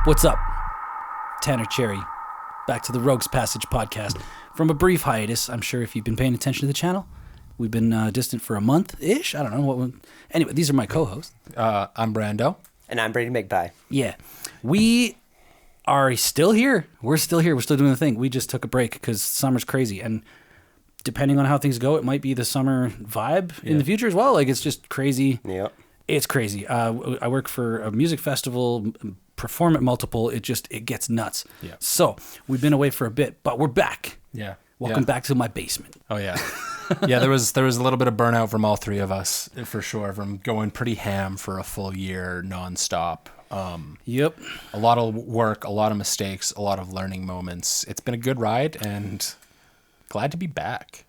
What's up? Tanner Cherry, back to the Rogues Passage podcast. From a brief hiatus, I'm sure if you've been paying attention to the channel, we've been distant for a month-ish. I don't know what. Anyway, these are my co-hosts. I'm Brando. And I'm Brady McPie. Yeah. We are still here. We're still here. We're still doing the thing. We just took a break because summer's crazy. And depending on how things go, it might be the summer vibe in the future as well. Like, it's just crazy. Yep. It's crazy. I work for a music festival, perform at multiple. It gets nuts. Yeah. So we've been away for a bit, but we're back. Yeah. Welcome back to my basement. Oh yeah. Yeah, there was a little bit of burnout from all three of us for sure, from going pretty ham for a full year nonstop. Yep. A lot of work, a lot of mistakes, a lot of learning moments. It's been a good ride and glad to be back.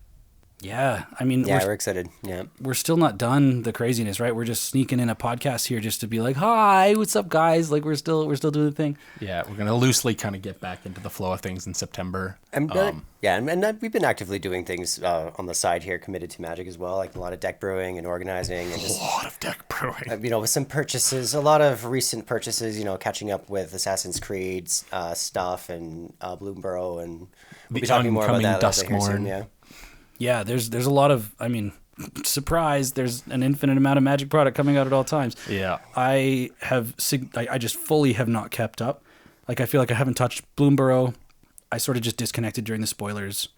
Yeah. I mean, we're excited. Yeah. we're still not done the craziness, right? We're just sneaking in a podcast here just to be like, hi, what's up, guys? Like, we're still doing the thing. Yeah, we're going to loosely kind of get back into the flow of things in September. And we've been actively doing things on the side here, committed to Magic as well, like a lot of deck brewing and organizing. And just, a lot of deck brewing. With some purchases, a lot of recent purchases, catching up with Assassin's Creed stuff and Bloomburrow, and we'll be talking more about that later here soon, yeah. Yeah, there's a lot of, surprise, there's an infinite amount of Magic product coming out at all times. Yeah. I just fully have not kept up. Like, I feel like I haven't touched Bloomburrow. I sort of just disconnected during the spoilers.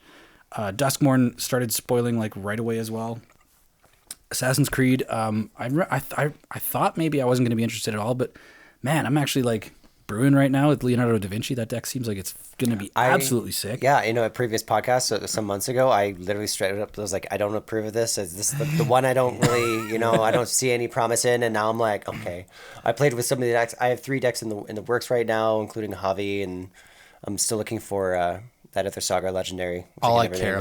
Duskmourn started spoiling like right away as well. Assassin's Creed, I thought maybe I wasn't going to be interested at all, but man, I'm actually like brewing right now with Leonardo da Vinci. That deck seems like it's going to be absolutely sick. Yeah, a previous podcast some months ago, I literally straight up was like, I don't approve of this. Is this the one I don't really, I don't see any promise in? And now I'm like, okay. I played with some of the decks. I have 3 decks in the works right now, including Javi, and I'm still looking for that Ether Saga Legendary. All I care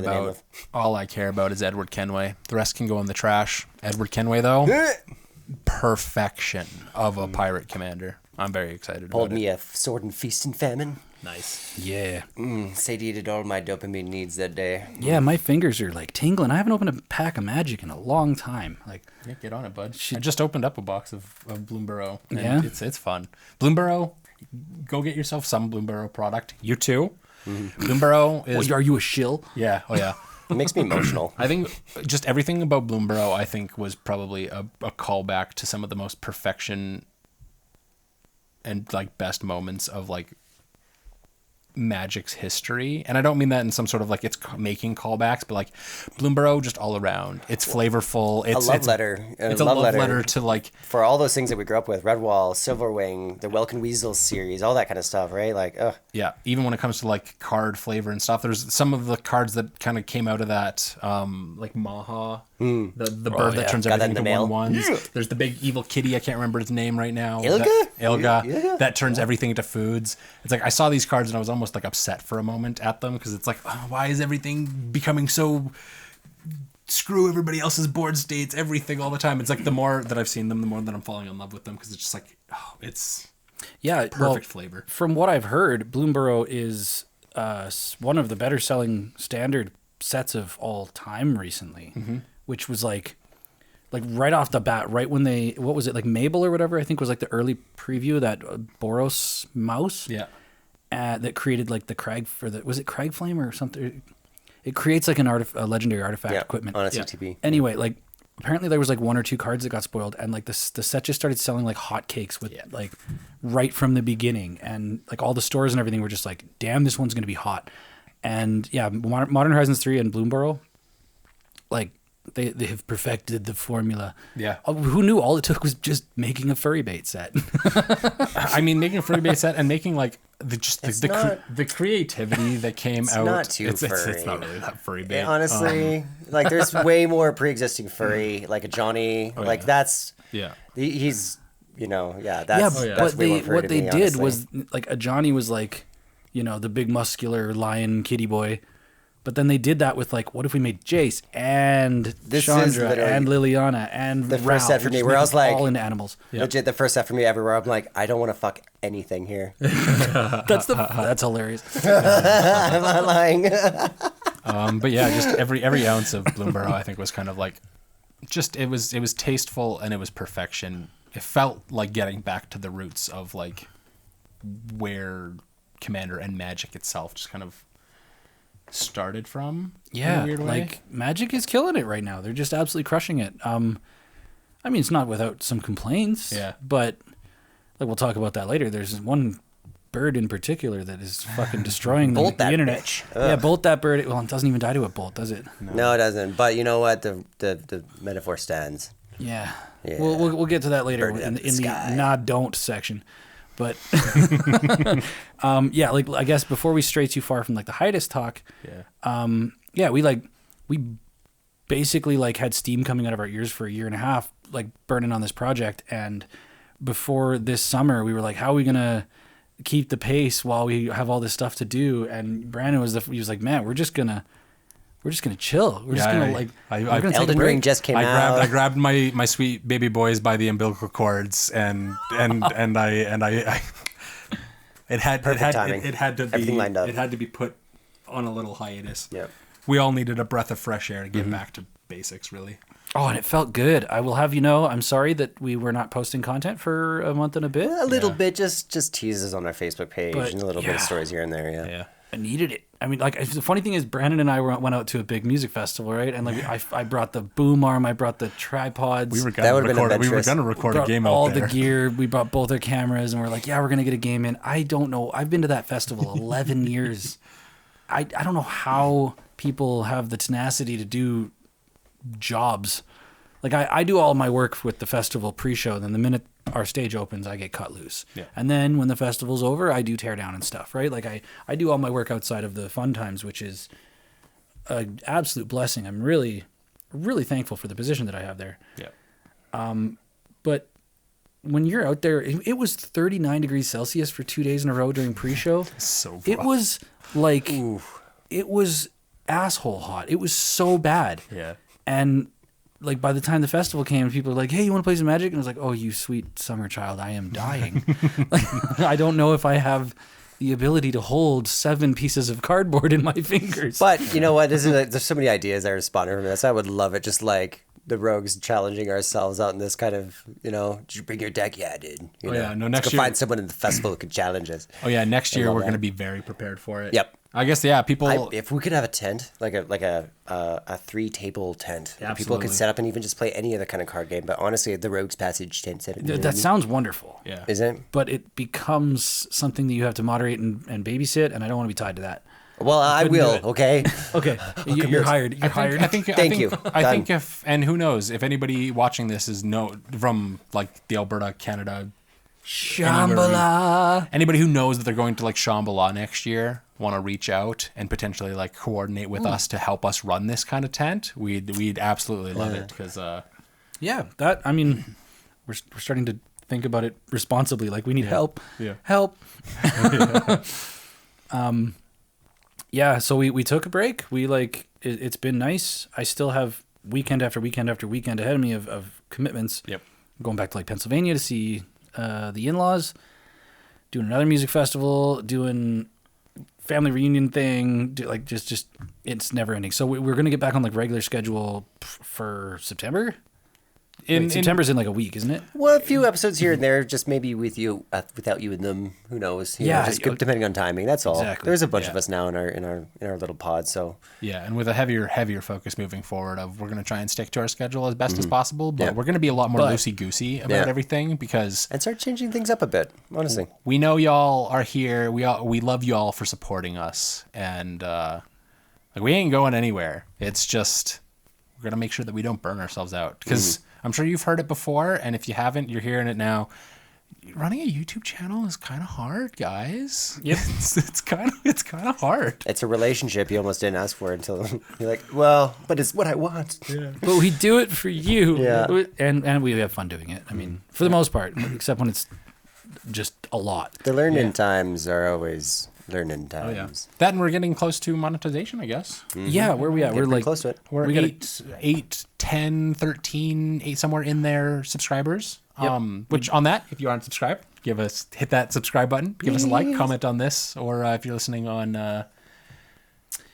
about is Edward Kenway. The rest can go in the trash. Edward Kenway, though, perfection of a pirate commander. I'm very excited about it. Hold me a sword and feast and famine. Nice. Yeah. Satiated all my dopamine needs that day. Yeah, my fingers are like tingling. I haven't opened a pack of Magic in a long time. Like, yeah, get on it, bud. I just opened up a box of Bloomburrow. And yeah? It's fun. Bloomburrow, go get yourself some Bloomburrow product. You too. Mm-hmm. Bloomburrow is... Are you a shill? Yeah. Oh, yeah. It makes me emotional. I think just everything about Bloomburrow, I think, was probably a callback to some of the most perfection and like best moments of like Magic's history. And I don't mean that in some sort of like it's making callbacks, but like Bloomburrow just all around. It's flavorful. It's a love letter. It's a love letter to like... For all those things that we grew up with, Redwall, Silverwing, the Welkin Weasels series, all that kind of stuff, right? Like, ugh. Yeah, even when it comes to like card flavor and stuff, there's some of the cards that kind of came out of that, like Maha, the bird that turns everything into 1/1s. Yeah. There's the big evil kitty, I can't remember its name right now. Ilga, that turns everything into foods. It's like I saw these cards and I was almost like upset for a moment at them because it's like, oh, why is everything becoming so screw everybody else's board states, everything all the time? It's like the more that I've seen them, the more that I'm falling in love with them because it's just like, oh, it's perfect flavor. From what I've heard, Bloomburrow is one of the better selling standard sets of all time recently, which was like right off the bat, right when they, what was it, like Mabel or whatever, I think was like the early preview of that Boros mouse. Yeah. That created like the Crag was it Crag Flame or something? It creates like a legendary artifact equipment. On a CTB. Anyway, like apparently there was like 1 or 2 cards that got spoiled, and like the set just started selling like hotcakes with like right from the beginning, and like all the stores and everything were just like, damn, this one's gonna be hot. And yeah, Modern Horizons 3 and Bloomburrow, like they have perfected the formula. Yeah. Who knew all it took was just making a furry bait set? I mean, making a furry bait set and making like the creativity that came out. It's not really that furry bait. Honestly, like there's way more pre-existing furry, like a Johnny. That's he's that's way more furry what to they me, did honestly. was like a Johnny was like, the big muscular lion kitty boy. But then they did that with like, what if we made Jace and Chandra and Liliana and the first set for me where I was like, all into animals. Legit, the first set for me everywhere. I'm like, I don't want to fuck anything here. That's hilarious. I'm not lying. But yeah, just every ounce of Bloomburrow I think was kind of like, just it was tasteful and it was perfection. It felt like getting back to the roots of like where Commander and Magic itself just kind of started from. Yeah, in a weird way. like Magic is killing it right now. They're just absolutely crushing it. I mean, it's not without some complaints. Yeah. But like we'll talk about that later. There's one bird in particular that is fucking destroying the internet. Bitch. Yeah, bolt that bird. Well, it doesn't even die to a bolt, does it? No, it doesn't. But you know what? The metaphor stands. Yeah. Yeah. We'll get to that later Burn it in up in the the sky. nah don't section. But yeah, like I guess before we stray too far from like the hiatus talk, yeah, we basically like had steam coming out of our ears for a year and a half, like burning on this project. And before this summer, we were like, how are we gonna keep the pace while we have all this stuff to do? And Brandon he was like, man, we're just gonna chill. We're just gonna like. We're gonna take a Elden break. Ring just came out. I grabbed my sweet baby boys by the umbilical cords and I it had timing. it had to be Everything lined up. It had to be put on a little hiatus. Yep. We all needed a breath of fresh air to get back to basics, really. Oh, and it felt good. I will have you know, I'm sorry that we were not posting content for a month and a bit. A little bit, just teases on our Facebook page But, and a little bit of stories here and there. Yeah. I needed it. I mean, like the funny thing is, Brandon and I went out to a big music festival, right? And like I brought the boom arm, I brought the tripods. We were That would've been adventurous. gonna record a brought game out all there. the gear. We brought both our cameras, and we're like, yeah, we're gonna get a game in. I don't know. I've been to that festival 11 years. I don't know how people have the tenacity to do jobs. Like I do all my work with the festival pre-show, and then the minute our stage opens, I get cut loose. Yeah. And then when the festival's over, I do tear down and stuff, right? Like I do all my work outside of the fun times, which is an absolute blessing. I'm really, really thankful for the position that I have there. Yeah. But when you're out there, it was 39 degrees Celsius for 2 days in a row during pre-show. So rough. It was like, it was asshole hot. It was so bad. Yeah. And like by the time the festival came, people were like, hey, you want to play some Magic? And I was like, oh, you sweet summer child, I am dying. Like, I don't know if I have the ability to hold 7 pieces of cardboard in my fingers. But you know what? There's so many ideas that are spawning from this. I would love it. Just like the rogues challenging ourselves out in this kind of, did you bring your deck? Yeah, I did. Yeah, no, Let's next go year- find someone in the festival who could challenge us. Oh yeah, next year love we're that. going to be very prepared for it. Yep. I guess people. If we could have a tent, like a 3-table tent, Yeah, people absolutely. could set up and even just play any other kind of card game. But honestly, the Rogues Passage tent set. That sounds wonderful. Yeah. Isn't it? But it becomes something that you have to moderate and babysit, and I don't want to be tied to that. Well, I couldn't do will. it. Okay. Okay, you're hired. You're hired. I think. Thank you. I think and who knows if anybody watching this is from like the Alberta, Canada, Shambhala. anybody who knows that they're going to like Shambhala next year, want to reach out and potentially like coordinate with us to help us run this kind of tent, we'd absolutely love it because Yeah, that. I mean, we're starting to think about it responsibly. Like we need help. Yeah. Help. Yeah. So we took a break. It's been nice. I still have weekend after weekend after weekend ahead of me of commitments. Yep. Going back to like Pennsylvania to see the in-laws, doing another music festival, doing family reunion thing, just it's never ending. So we're gonna get back on like regular schedule for September. September's in like a week, isn't it? Well, a few episodes here and there, just maybe with you, without you and them. Who knows? Yeah, just depending on timing. That's all. Exactly. There's a bunch of us now in our little pod. So yeah, and with a heavier focus moving forward, we're going to try and stick to our schedule as best as possible, but we're going to be a lot more loosey goosey about everything because and start changing things up a bit. Honestly, we know y'all are here. We love y'all for supporting us, and we ain't going anywhere. It's just we're gonna make sure that we don't burn ourselves out because I'm sure you've heard it before, and if you haven't, you're hearing it now. Running a YouTube channel is kind of hard, guys. Yep. it's kind of hard. it's a relationship you almost didn't ask for until you're like, well, but it's what I want. Yeah. But we do it for you. Yeah. And we have fun doing it. I mean, for the most part, except when it's just a lot. The learning times are always learning times. Oh yeah. That and we're getting close to monetization, I guess. Yeah, where we at? We're Pretty like close to it. We're We gotta- 8, 10, 13, 8 somewhere in there subscribers. Yep. Which on that, if you aren't subscribed, hit that subscribe button, give us a like, comment on this, or if you're listening on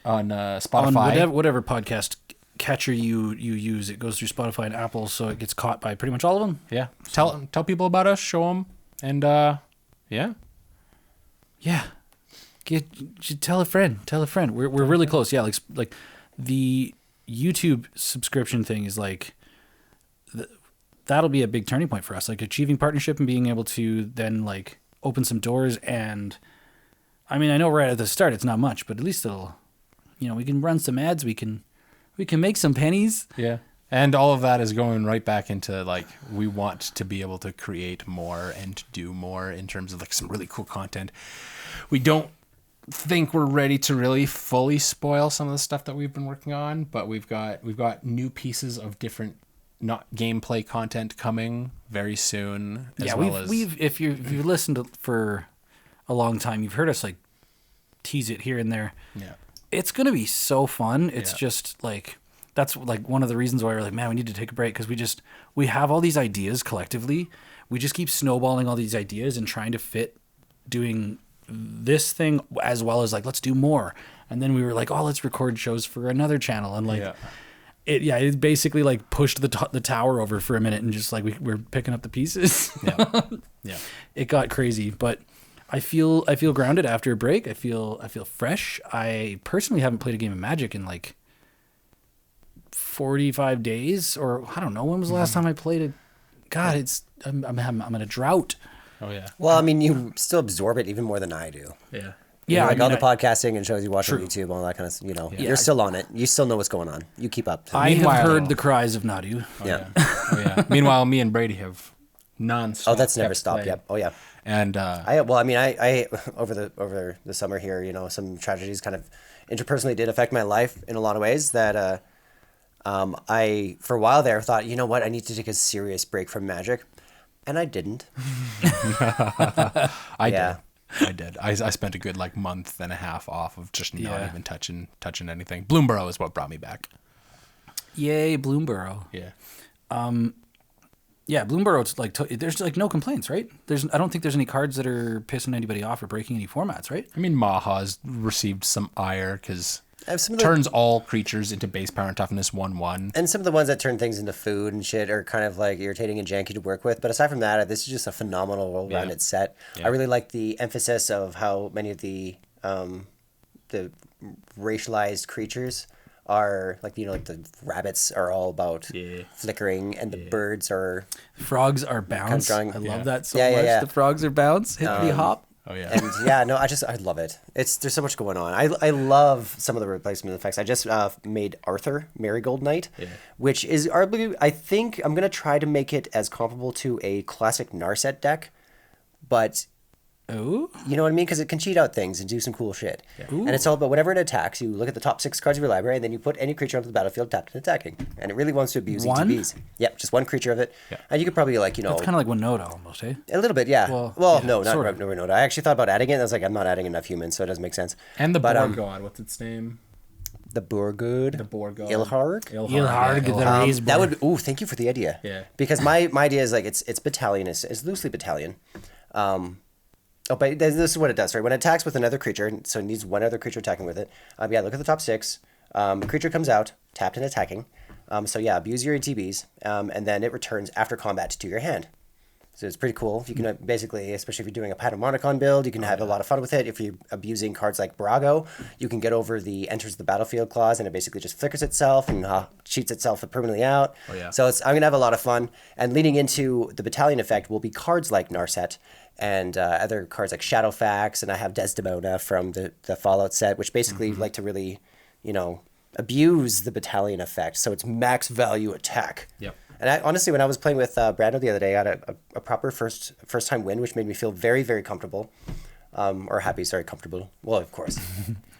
Spotify. on whatever podcast catcher you use, it goes through Spotify and Apple, so it gets caught by pretty much all of them. Yeah. Tell people about us, show them, and yeah. Yeah. Tell a friend. Tell a friend. We're really close. Yeah, like the YouTube subscription thing is like that'll be a big turning point for us. Like achieving partnership and being able to then like open some doors. And I mean, I know right at the start it's not much, but at least it'll, we can run some ads. We can make some pennies. Yeah. And all of that is going right back into like we want to be able to create more and do more in terms of like some really cool content. We don't think we're ready to really fully spoil some of the stuff that we've been working on, but we've got new pieces of different not gameplay content coming very soon. We've if you've listened for a long time, you've heard us like tease it here and there. Yeah, it's gonna be so fun. It's just like that's like one of the reasons why we're like, man, we need to take a break because we have all these ideas collectively. We just keep snowballing all these ideas and trying to fit doing this thing as well as like let's do more. And then we were like, oh, let's record shows for another channel, and like it basically like pushed the tower over for a minute and just like we're picking up the pieces. Yeah. It got crazy, but I feel grounded after a break. I feel fresh. I personally haven't played a game of Magic in like 45 days, or I don't know, when was the last time I played it. God, I'm in a drought. Oh yeah. Well, I mean, you still absorb it even more than I do. Yeah. Yeah, like all the podcasting and shows you watch on YouTube, all that kind of, you're still on it. You still know what's going on. You keep up. I have heard the cries of Nadu. Oh yeah. Meanwhile, me and Brady have non-stop. Oh, that's never stopped. Yep. Oh yeah. And I over the summer here, some tragedies kind of interpersonally did affect my life in a lot of ways that I for a while there thought, you know what, I need to take a serious break from Magic, and I didn't. I did. I spent a good like month and a half off of just not even touching anything. Bloomborough is what brought me back. Yay, Bloomborough. Yeah. Yeah, Bloomborough. It's like there's like no complaints, right? I don't think there's any cards that are pissing anybody off or breaking any formats, right? I mean, Maha's received some ire because turns all creatures into base power and toughness 1/1. And some of the ones that turn things into food and shit are kind of like irritating and janky to work with. But aside from that, this is just a phenomenal well-rounded set. Yeah. I really like the emphasis of how many of the racialized creatures are like the rabbits are all about flickering, and the birds are frogs are bounce. I love that so much. Yeah. The frogs are bounce, hippity hop. Oh yeah. And I love it. There's so much going on. I love some of the replacement effects. I just made Arthur Marigold Knight, which is arguably, I think I'm gonna try to make it as comparable to a classic Narset deck, but you know what I mean? Because it can cheat out things and do some cool shit. Yeah. And it's all about whenever it attacks, you look at the top 6 cards of your library, and then you put any creature onto the battlefield tapped and attacking. And it really wants to abuse ETBs. Yep, just one creature of it. Yeah. And you could probably It's kind of like Winota almost, eh? A little bit, yeah. Well, no, not Winota. I actually thought about adding it, and I was like, I'm not adding enough humans, so it doesn't make sense. And the Boar God, what's its name? The Boar God. Ilharg. Ilharg. That would. Ooh, thank you for the idea. Yeah. Because my idea is like it's battalion. It's loosely battalion. But this is what it does, right? When it attacks with another creature, so it needs one other creature attacking with it. Look at the top 6. Creature comes out, tapped and attacking. Abuse your ETBs, and then it returns after combat to your hand. So it's pretty cool. You can basically, especially if you're doing a Patamonicon build, you can have a lot of fun with it. If you're abusing cards like Brago, you can get over the enters the battlefield clause, and it basically just flickers itself and cheats itself permanently out. Oh, yeah. So I'm going to have a lot of fun. And leading into the battalion effect will be cards like Narset, and other cards like Shadowfax, and I have Desdemona from the Fallout set, which basically like to really, abuse the battalion effect. So it's max value attack. Yep. And I, honestly, when I was playing with Brando the other day, I had a proper first time win, which made me feel very, very comfortable. Or happy, sorry, comfortable. Well, of course.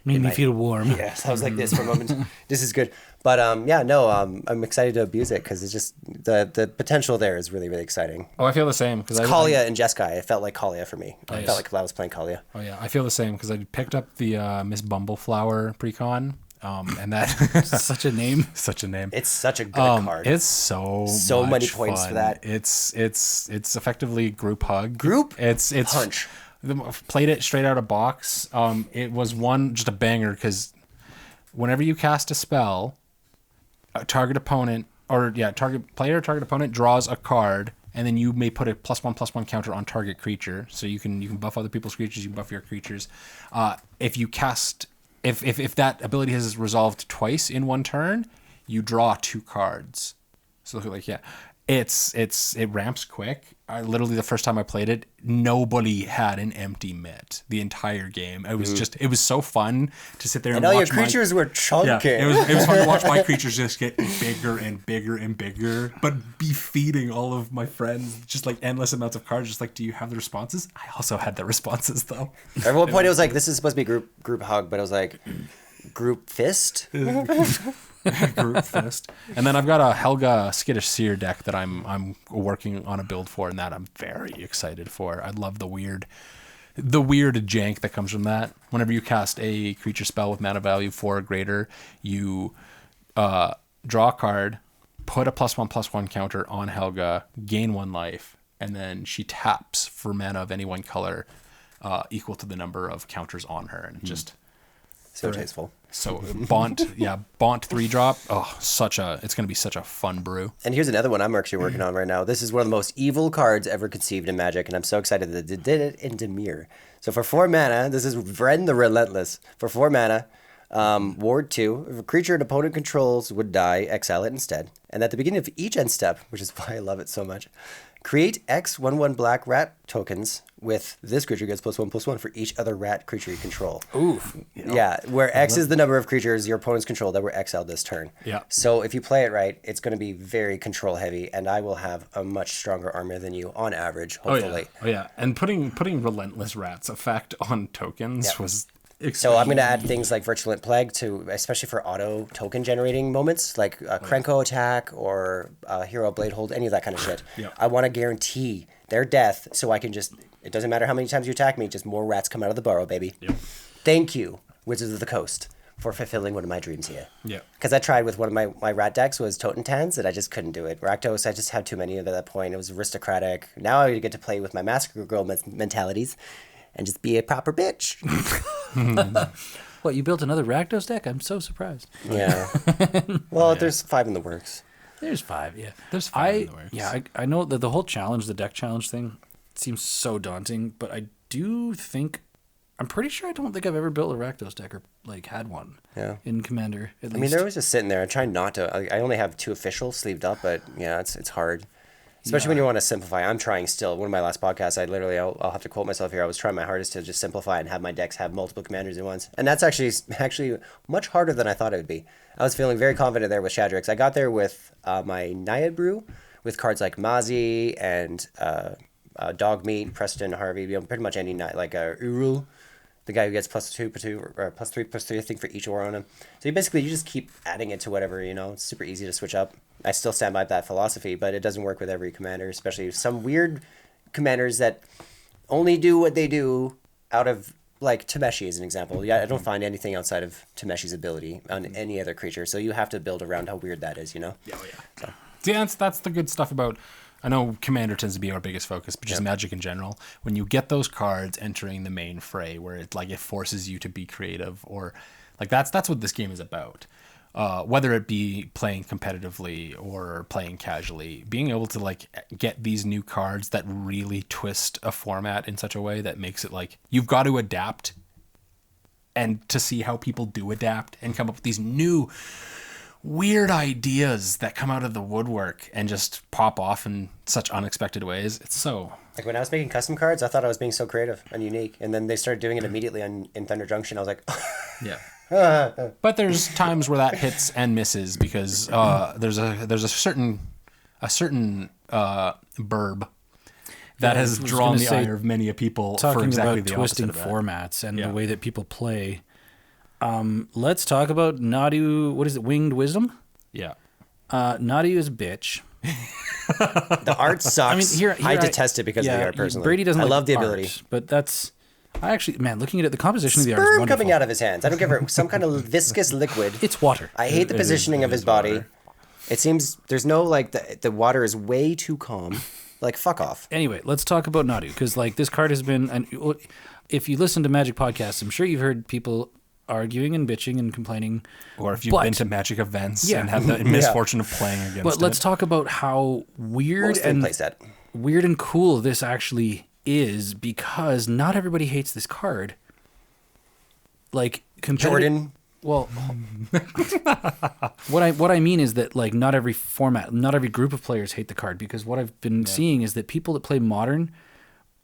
Made me feel warm. Yes, I was like this for a moment. This is good. But I'm excited to abuse it because it's just the potential there is really, really exciting. Oh, I feel the same. Because Kalia and Jeskai. It felt like Kalia for me. It felt like I was playing Kalia. Oh, yeah. I feel the same because I picked up the Miss Bumbleflower precon. And that such a name. Such a name. It's such a good card. It's so many points fun. For that. It's effectively group hug. It's punch. Played it straight out of box. It was just a banger because whenever you cast a spell, target player, target opponent draws a card, and then you may put a +1/+1 counter on target creature. So you can buff other people's creatures, you can buff your creatures. If you cast, if that ability has resolved twice in one turn, you draw 2 cards. So like, yeah, it ramps quick. Literally the first time I played it, nobody had an empty mitt the entire game. It was it was so fun to sit there and all watch your creatures were chunky. Yeah, it was fun to watch my creatures just get bigger and bigger and bigger, but be feeding all of my friends just like endless amounts of cards. Just like, do you have the responses? I also had the responses though. At one point it was like, this is supposed to be group hug, but it was like group fist. Group fist. And then I've got a Helga Skittish Seer deck that I'm working on a build for, and that I'm very excited for. I love the weird jank that comes from that. Whenever you cast a creature spell with mana value 4 or greater, you draw a card, put a +1/+1 counter on Helga, gain 1 life, and then she taps for mana of any one color equal to the number of counters on her, and it just so tasteful. So Bont 3-drop. Oh, it's going to be such a fun brew. And here's another one I'm actually working on right now. This is one of the most evil cards ever conceived in Magic, and I'm so excited that they did it in Dimir. So for 4 mana, this is Vren the Relentless. For 4 mana, Ward 2, if a creature an opponent controls would die, exile it instead. And at the beginning of each end step, which is why I love it so much, create X 1/1 black rat tokens with this creature gets +1/+1 for each other rat creature you control. Oof. Yeah, where X is the number of creatures your opponents control that were exiled this turn. Yeah. So if you play it right, it's going to be very control heavy, and I will have a much stronger army than you on average, hopefully. Oh yeah. And putting Relentless Rat's effect on tokens was So I'm going to add things like Virulent Plague to, especially for auto token generating moments, like Krenko attack or Hero Blade Hold, any of that kind of shit. Yeah. I want to guarantee their death, so I can just, it doesn't matter how many times you attack me, just more rats come out of the burrow, baby. Yep. Thank you, Wizards of the Coast, for fulfilling one of my dreams here. Yeah. Because I tried with one of my rat decks was Totentans, and I just couldn't do it. Rakdos, I just had too many of at that point. It was aristocratic. Now I get to play with my Massacre Girl mentalities and just be a proper bitch. What, you built another Rakdos deck? I'm so surprised. Yeah. Well, there's 5 in the works. There's 5, yeah. There's 5 in the works. Yeah, I know that the whole challenge, the deck challenge thing, seems so daunting, but I do think, I'm pretty sure I don't think I've ever built a Rakdos deck or like had one in Commander, at least. I mean, they're always just sitting there. I try not to. I only have 2 official sleeved up, but yeah, it's hard. Especially when you want to simplify. I'm trying still. One of my last podcasts, I'll have to quote myself here. I was trying my hardest to just simplify and have my decks have multiple commanders at once. And that's actually much harder than I thought it would be. I was feeling very confident there with Shadrix. I got there with my Naiad Brew, with cards like Mazi and Dogmeat, Preston, Harvey, pretty much any like Urul, the guy who gets +2/2 or +3/3, I think, for each aura on him. So you just keep adding it to whatever, it's super easy to switch up. I still stand by that philosophy, but it doesn't work with every commander, especially some weird commanders that only do what they do out of, like, Tameshi as an example. Yeah, I don't find anything outside of Tameshi's ability on any other creature, so you have to build around how weird that is, Yeah. So. Yeah, that's the good stuff about, I know Commander tends to be our biggest focus, but just Magic in general. When you get those cards entering the main fray, where it forces you to be creative, or like that's what this game is about. Whether it be playing competitively or playing casually, being able to get these new cards that really twist a format in such a way that makes it you've got to adapt, and to see how people do adapt and come up with these new weird ideas that come out of the woodwork and just pop off in such unexpected ways. It's so... Like when I was making custom cards, I thought I was being so creative and unique, and then they started doing it immediately in Thunder Junction. I was like... Yeah. But there's times where that hits and misses because there's a certain burb that has drawn the ire of many people for exactly the opposite of that. Talking about twisting formats and the way that people play. Let's talk about Nadu. What is it? Winged Wisdom. Yeah. Nadu is a bitch. The art sucks. I mean, I detest it because of the art personally. Brady doesn't. I love the art, ability, but that's. I actually, looking at it, the composition of the art is sperm wonderful. coming out of his hands. I don't give a some kind of viscous liquid. It's water. I hate the positioning of his body. Water. It seems there's no the water is way too calm. Fuck off. Anyway, let's talk about Nadu because this card has been. And if you listen to Magic podcasts, I'm sure you've heard people arguing and bitching and complaining. Or if you've been to Magic events and had the misfortune of playing against it. But let's talk about how weird and weird and cool this actually is, because not everybody hates this card. Like Jordan. Well, what I mean is that like not every format, not every group of players hate the card, because what I've been seeing is that people that play Modern,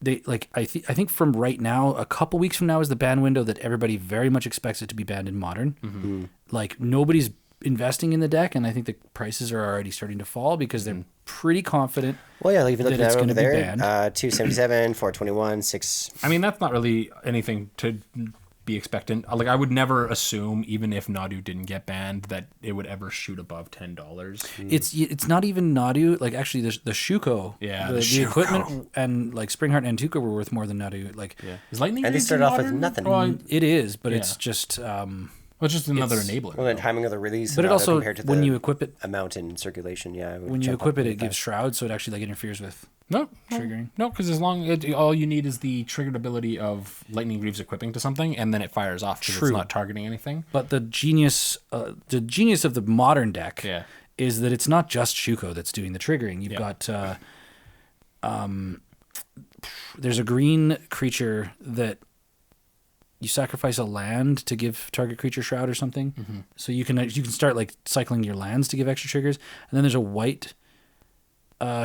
they like I think from right now, a couple weeks from now is the ban window that everybody very much expects it to be banned in Modern. Mm-hmm. Like nobody's investing in the deck, and I think the prices are already starting to fall because they're pretty confident. Well, yeah, even looking at it over there, 277, 421, 6. I mean, that's not really anything to be expectant. Like, I would never assume, even if Nadu didn't get banned, that it would ever shoot above $10. It's not even Nadu. Like, actually, the Shuko, the equipment and like Springheart and Tuca were worth more than Nadu. Like, is Lightning? And they started off with nothing. Well, it is, but it's just. Well, it's just another enabler. Well, the timing of the release, but it also compared to when you equip it, amount in circulation, when you equip it, it gives shroud, so it actually like interferes with triggering. No, because as long all you need is the triggered ability of Lightning Greaves equipping to something, and then it fires off because it's not targeting anything. But the genius of the Modern deck is that it's not just Shuko that's doing the triggering. You've got there's a green creature that you sacrifice a land to give target creature shroud or something. Mm-hmm. So you can start like cycling your lands to give extra triggers. And then there's a white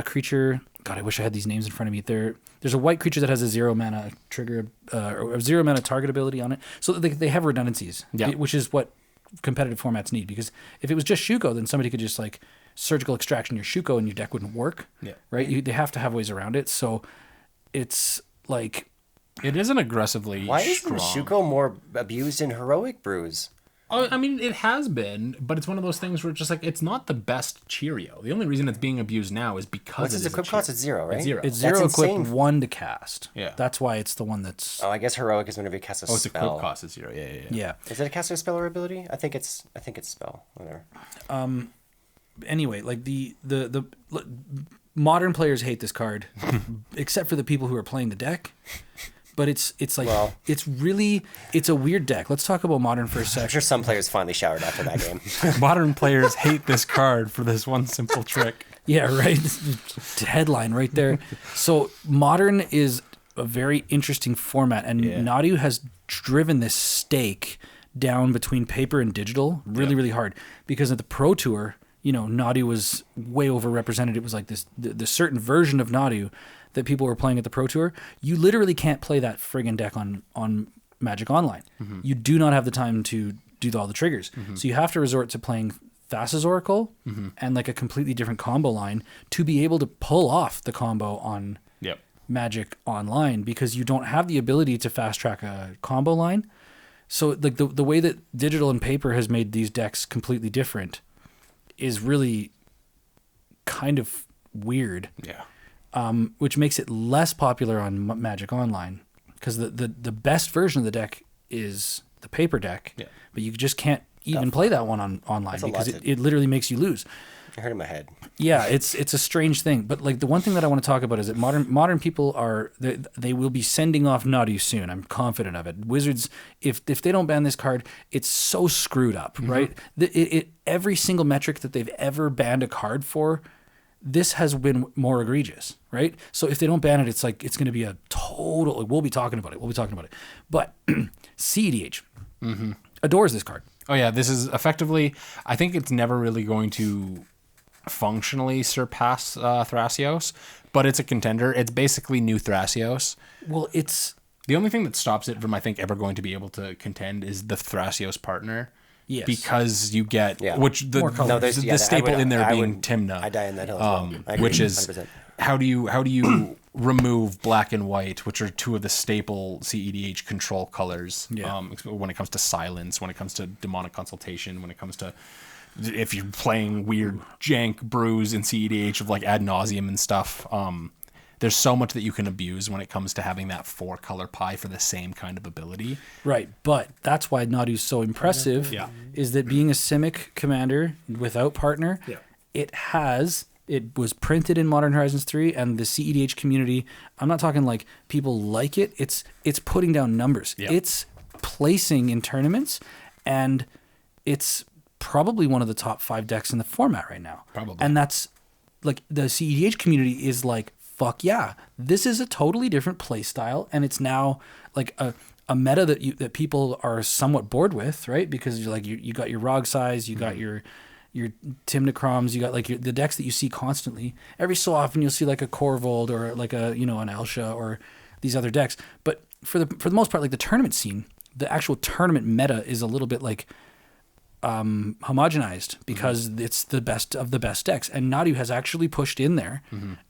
creature. God, I wish I had these names in front of me. There's a white creature that has a 0 mana trigger or a 0 mana target ability on it. So they have redundancies, which is what competitive formats need. Because if it was just Shuko, then somebody could just like surgical extraction your Shuko and your deck wouldn't work. Yeah. Right? They have to have ways around it. So it's like... It isn't aggressively Why isn't strong. Shuko more abused in Heroic Brews? Oh, I mean, it has been, but it's one of those things where it's just like, it's not the best Cheerio. The only reason it's being abused now is because What's its equip cost? It's 0, right? It's 0. It's 0 equip 1 to cast. Yeah. That's why it's the one that's... Oh, I guess Heroic is whenever you cast a spell. Oh, its equip cost is 0. Yeah. Is it a caster spell or ability? I think it's spell. Whatever. Anyway, like the Modern players hate this card, except for the people who are playing the deck. But it's like it's a weird deck. Let's talk about Modern for a second. I'm sure some players finally showered after that game. Modern players hate this card for this one simple trick. Yeah, right. Headline right there. So Modern is a very interesting format, and Nadu has driven this stake down between paper and digital really hard, because at the Pro Tour, Nadu was way overrepresented. It was like the certain version of Nadu that people were playing at the Pro Tour. You literally can't play that friggin' deck on Magic Online. Mm-hmm. You do not have the time to do all the triggers. Mm-hmm. So you have to resort to playing Thassa's Oracle and like a completely different combo line to be able to pull off the combo on Magic Online, because you don't have the ability to fast track a combo line. So like the way that digital and paper has made these decks completely different is really kind of weird. Yeah. Which makes it less popular on Magic Online, because the best version of the deck is the paper deck, but you just can't even play that one online because it literally makes you lose. It hurt in my head. Yeah, it's a strange thing. But like the one thing that I want to talk about is that modern people they will be sending off Nadu soon. I'm confident of it. Wizards, if they don't ban this card, it's so screwed up, right? Every single metric that they've ever banned a card for, this has been more egregious, right? So if they don't ban it, it's like it's going to be a total... We'll be talking about it. But CEDH adores this card. Oh, yeah. This is effectively... I think it's never really going to functionally surpass Thrasios, but it's a contender. It's basically new Thrasios. Well, it's... The only thing that stops it from, I think, ever going to be able to contend is the Thrasios partner. Yes. Because you get which the staple in there being Timna. I die in that hill as well. Which is 100%. how do you remove black and white, which are two of the staple CEDH control colors. When it comes to silence, when it comes to demonic consultation, when it comes to if you're playing weird jank brews in CEDH of like ad nauseum and stuff. There's so much that you can abuse when it comes to having that 4-color pie for the same kind of ability. Right, but that's why Nadu's so impressive, is that being a Simic commander without partner, it was printed in Modern Horizons 3, and the CEDH community, I'm not talking like people like it, it's putting down numbers. It's placing in tournaments, and it's probably one of the top 5 decks in the format right now. Probably. And that's, like, the CEDH community is like fuck yeah, this is a totally different play style, and it's now like a meta that people are somewhat bored with, right? Because you're like you got your Rog size, you got your Timnicroms, you got like the decks that you see constantly. Every so often you'll see like a Corvold or like a an Elsha or these other decks, but for the most part, like the tournament scene, the actual tournament meta is a little bit like homogenized because it's the best of the best decks, and Nadu has actually pushed in there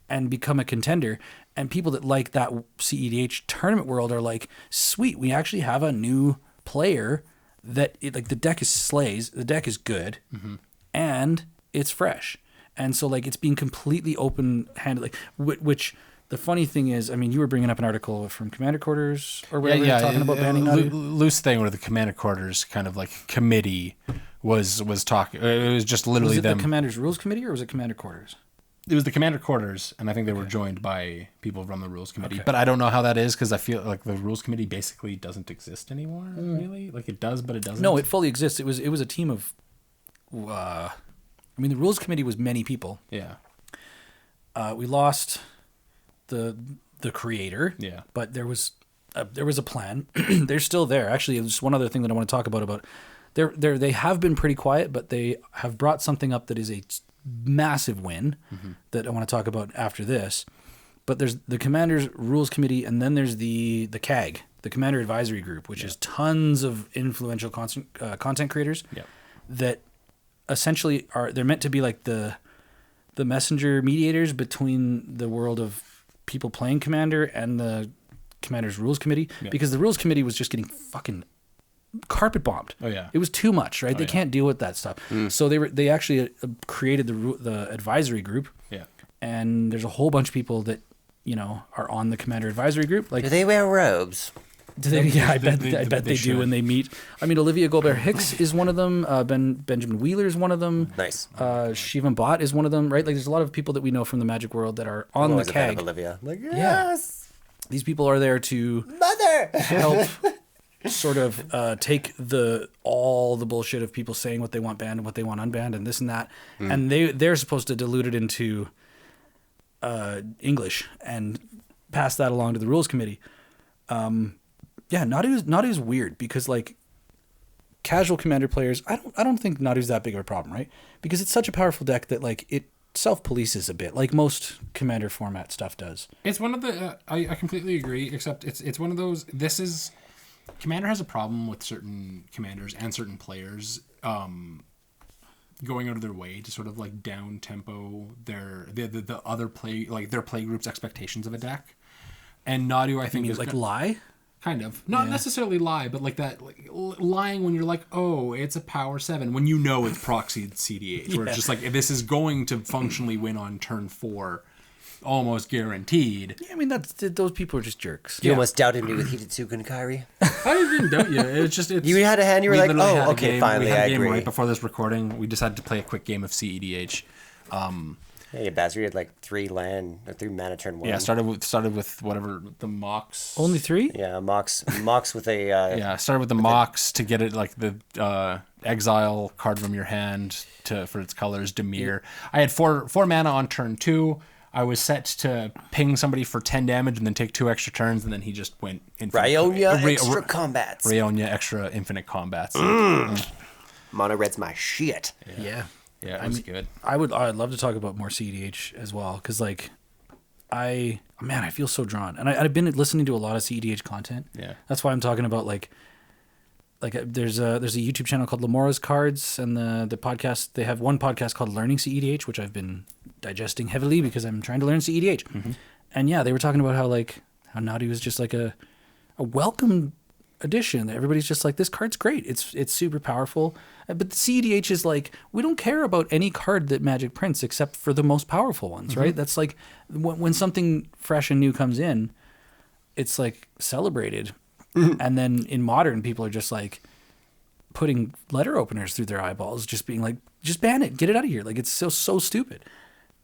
and become a contender, and people that like that CEDH tournament world are like, sweet, we actually have a new player that like the deck is slays, the deck is good, and it's fresh, and so like it's being completely open-handed, like which the funny thing is, I mean, you were bringing up an article from Commander Quarters or whatever, talking about banning Nadu. Loose thing where the Commander Quarters kind of like committee was talking. It was just literally them. Was it the Commander's Rules Committee or was it Commander Quarters? It was the Commander Quarters, and I think they were joined by people from the Rules Committee. But I don't know how that is because I feel like the Rules Committee basically doesn't exist anymore. Really, like it does, but it doesn't. No, it fully exists. It was a team of. I mean, the Rules Committee was many people. Yeah. We lost the creator. Yeah. But there was a plan. They're still there. Actually, there's one other thing that I want to talk about. They have been pretty quiet, but they have brought something up that is a massive win that I want to talk about after this. But there's the Commander's Rules Committee, and then there's the CAG, the Commander Advisory Group, which is tons of influential content creators that essentially they're meant to be like the messenger mediators between the world of people playing Commander and the Commander's Rules Committee, because the Rules Committee was just getting fucking carpet bombed. Oh yeah, it was too much, right? They can't deal with that stuff. So they actually created the advisory group. Yeah, and there's a whole bunch of people that are on the Commander Advisory Group. Like, do they wear robes? Do they? Yeah, I bet they do when they meet. I mean, Olivia Gobert Hicks is one of them. Benjamin Wheeler is one of them. Nice. Shivam Bhatt is one of them, right? Like, there's a lot of people that we know from the Magic world that are on the CAG. Olivia, like, yes. Yeah. These people are there to help sort of take all the bullshit of people saying what they want banned and what they want unbanned and this and that, and they're supposed to dilute it into English and pass that along to the Rules Committee. Yeah, Nadu's weird because like casual Commander players, I don't think Nadu's that big of a problem, right? Because it's such a powerful deck that like it self-polices a bit, like most Commander format stuff does. It's one of the I completely agree, except it's one of those. This is Commander has a problem with certain commanders and certain players going out of their way to sort of like down tempo the other play, like their play group's expectations of a deck. And Nadu, I think, is like lie. Kind of. Not necessarily lie, but like that, like lying when you're like, oh, it's a power 7, when you know it's proxied CDH, where it's just like, this is going to functionally win on turn 4, almost guaranteed. Yeah, I mean, those people are just jerks. You almost doubted me with Hidetsugu and Kairi. I didn't doubt you. It's just, you had a hand, you were like, oh, okay, finally, I agree. Right before this recording, we decided to play a quick game of CEDH. Hey, Bazir had like 3 mana turn 1. Yeah, started with whatever the Mox. Only 3? Yeah, Mox with a. Started with the Mox to get it like the exile card from your hand for its colors. Dimir. I had 4 mana on turn 2. I was set to ping somebody for 10 damage and then take 2 extra turns, and then he just went infinite. Rionia extra combats. Rionia extra infinite combats. Mono red's my shit. Yeah. Yeah, it was good. I'd love to talk about more CEDH as well, because like, I feel so drawn, and I've been listening to a lot of CEDH content. Yeah, that's why I'm talking about like there's a YouTube channel called Lamora's Cards, and the podcast, they have one podcast called Learning CEDH, which I've been digesting heavily because I'm trying to learn CEDH. And yeah, they were talking about how Nadu was just like a welcome addition. Everybody's just like, this card's great. It's super powerful. But the CEDH is like, we don't care about any card that Magic prints except for the most powerful ones, right? That's like when something fresh and new comes in, it's like celebrated. And then in Modern, people are just like putting letter openers through their eyeballs, just being like, just ban it, get it out of here. Like, it's so stupid.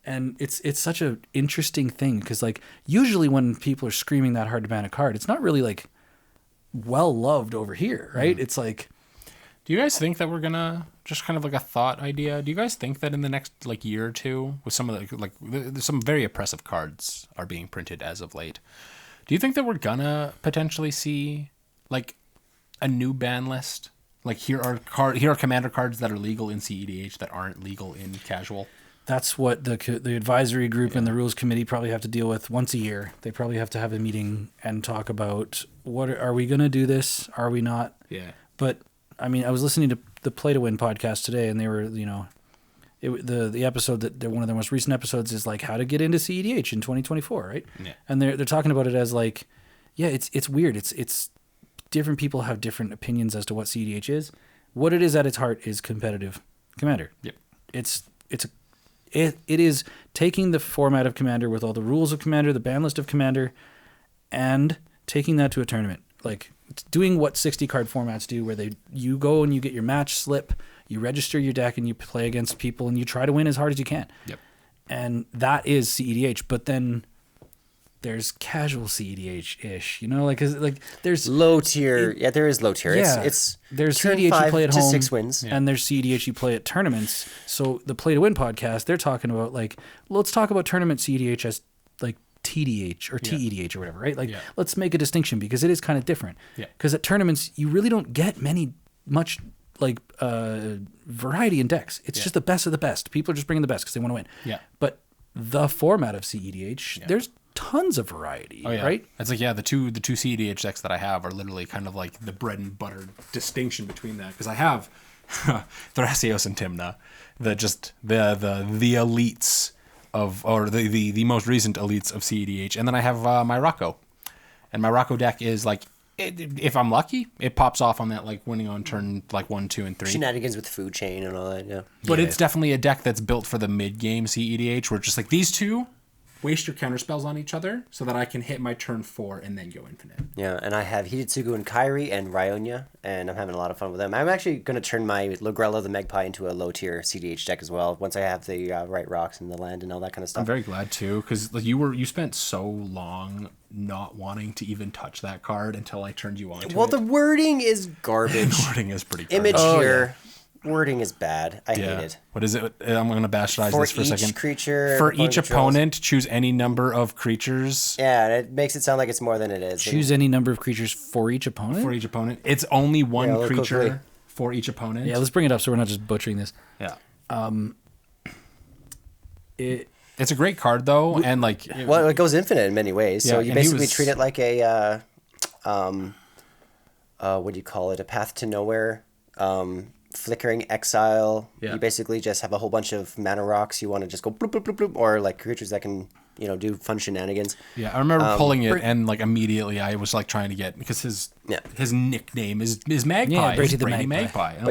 And it's such an interesting thing because like usually when people are screaming that hard to ban a card, it's not really like well loved over here, right? It's like, Do you guys think that we're gonna, just kind of like a thought idea, do you guys think that in the next like year or two, with some of the like there's some very oppressive cards are being printed as of late, do you think that we're gonna potentially see like a new ban list? Like here are commander cards that are legal in CEDH that aren't legal in casual. That's what the advisory group and the rules committee probably have to deal with once a year. They probably have to have a meeting and talk about are we going to do this? Are we not? Yeah. But I mean, I was listening to the Play to Win podcast today, and they were, the episode that one of their most recent episodes is like how to get into CEDH in 2024, right? Yeah. And they're talking about it as like, yeah, it's weird. It's different people have different opinions as to what CEDH is. What it is at its heart is competitive Commander. Yep. It is taking the format of Commander with all the rules of Commander, the ban list of Commander, and taking that to a tournament. Like, it's doing what 60 card formats do, where you go and you get your match slip, you register your deck, and you play against people, and you try to win as hard as you can. Yep. And that is CEDH. But then there's casual CEDH-ish, there's low tier. There is low tier. Yeah, there's CEDH you play at home, 6 wins, and there's CEDH you play at tournaments. So the Play to Win podcast, they're talking about let's talk about tournament CEDH as like TDH or TEDH or whatever, right? Let's make a distinction because it is kind of different. Yeah. Because at tournaments you really don't get much variety in decks. It's just the best of the best. People are just bringing the best because they want to win. Yeah. But the format of CEDH, there's tons of variety, right? It's like, the two CEDH decks that I have are literally kind of like the bread and butter distinction between that, because I have Thrasios and Tymna, the elites of, or the most recent elites of CEDH, and then I have my Rocco, and my Rocco deck is like, if I'm lucky, it pops off on that like winning on turn like 1, 2, and 3. Shenanigans with food chain and all that, yeah. But it's definitely a deck that's built for the mid game CEDH, where just like these two waste your counter spells on each other so that I can hit my turn 4 and then go infinite. Yeah, and I have Hidetsugu and Kairi and Ryonya, and I'm having a lot of fun with them. I'm actually going to turn my Logrella the Magpie into a low-tier CDH deck as well, once I have the right rocks and the land and all that kind of stuff. I'm very glad, too, because like, you spent so long not wanting to even touch that card until I turned you on to it. Well, the wording is garbage. The wording is pretty garbage. Image here. Wording is bad. I hate it. What is it? I'm going to bastardize this for a second. Creature, for each opponent, choose any number of creatures. Yeah, it makes it sound like it's more than it is. Choose any number of creatures for each opponent? For each opponent. It's only one creature for each opponent. Yeah, let's bring it up so we're not just butchering this. Yeah. It's a great card, though, and like... Well, it goes infinite in many ways. So you basically treat it like a... what do you call it? A Path to Nowhere... Flickering Exile. You basically just have a whole bunch of mana rocks. You want to just go bloop, bloop, bloop, bloop, or like creatures that can, do fun shenanigans. Yeah, I remember pulling it and like immediately I was like trying to get, because his nickname is Magpie. Yeah, Brady the Magpie. And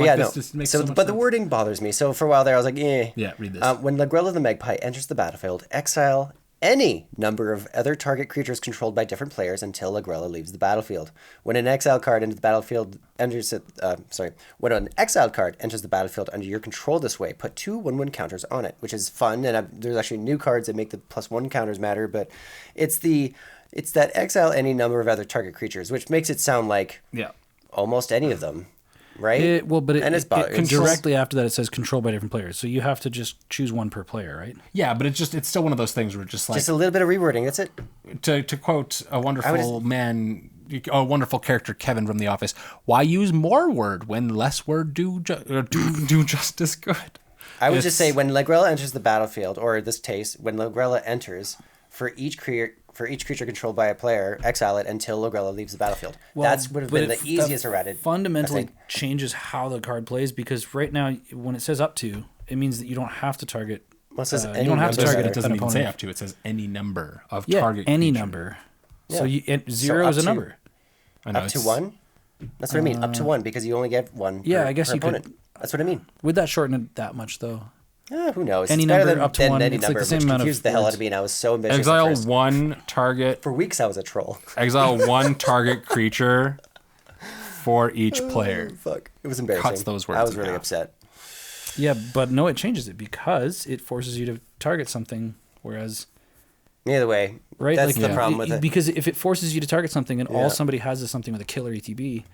But the wording bothers me. So for a while there, I was like, eh. Yeah, read this. When Logrella the Magpie enters the battlefield, exile any number of other target creatures controlled by different players until Logrella leaves the battlefield. When an exiled card enters the battlefield when an exiled card enters the battlefield under your control this way, put 2 1/1 counters on it, which is fun. And there's actually new cards that make the +1 counters matter, but it's that exile any number of other target creatures, which makes it sound like almost any of them. Right? It directly after that it says controlled by different players. So you have to just choose one per player, right? Yeah, but it's still one of those things where just like... Just a little bit of rewording, that's it. To quote a wonderful character, Kevin from The Office, why use more word when less word do just as good? I would just say when Logrella enters the battlefield, or in this case, when Logrella enters, for each creature controlled by a player, exile it until Logrella leaves the battlefield. That would have been the easiest to write it. Fundamentally changes how the card plays, because right now, when it says up to, it means that you don't have to target. Well, it says you don't have to target. It doesn't even say up to. It says any number of target. Any creature. number. Yeah. So 0 is a number. I know, up to 1. That's what I mean. Up to 1, because you only get 1. Yeah, I guess you opponent. could. That's what I mean. Would that shorten it that much though? Who knows? Any it's number up to 1. Any it's number, like the same amount of confused the hell out of me, and I was so ambitious. Exile 1 target. For weeks, I was a troll. Exile 1 target creature for each player. Fuck. It was embarrassing. Cuts those words. I was really upset. Yeah, but no, it changes it because it forces you to target something, whereas... Either way, right? That's the problem with it. Because if it forces you to target something and all somebody has is something with a killer ETB...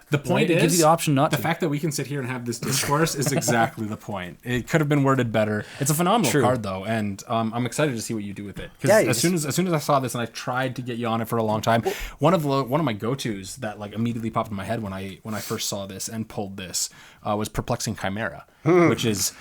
The point It is, gives you the option not the to. fact that we can sit here and have this discourse is exactly the point. It could have been worded better. It's a phenomenal card though, and I'm excited to see what you do with it. Because as soon as I saw this, and I tried to get you on it for a long time, one of my go-tos that like immediately popped in my head when I first saw this and pulled this was Perplexing Chimera, which is.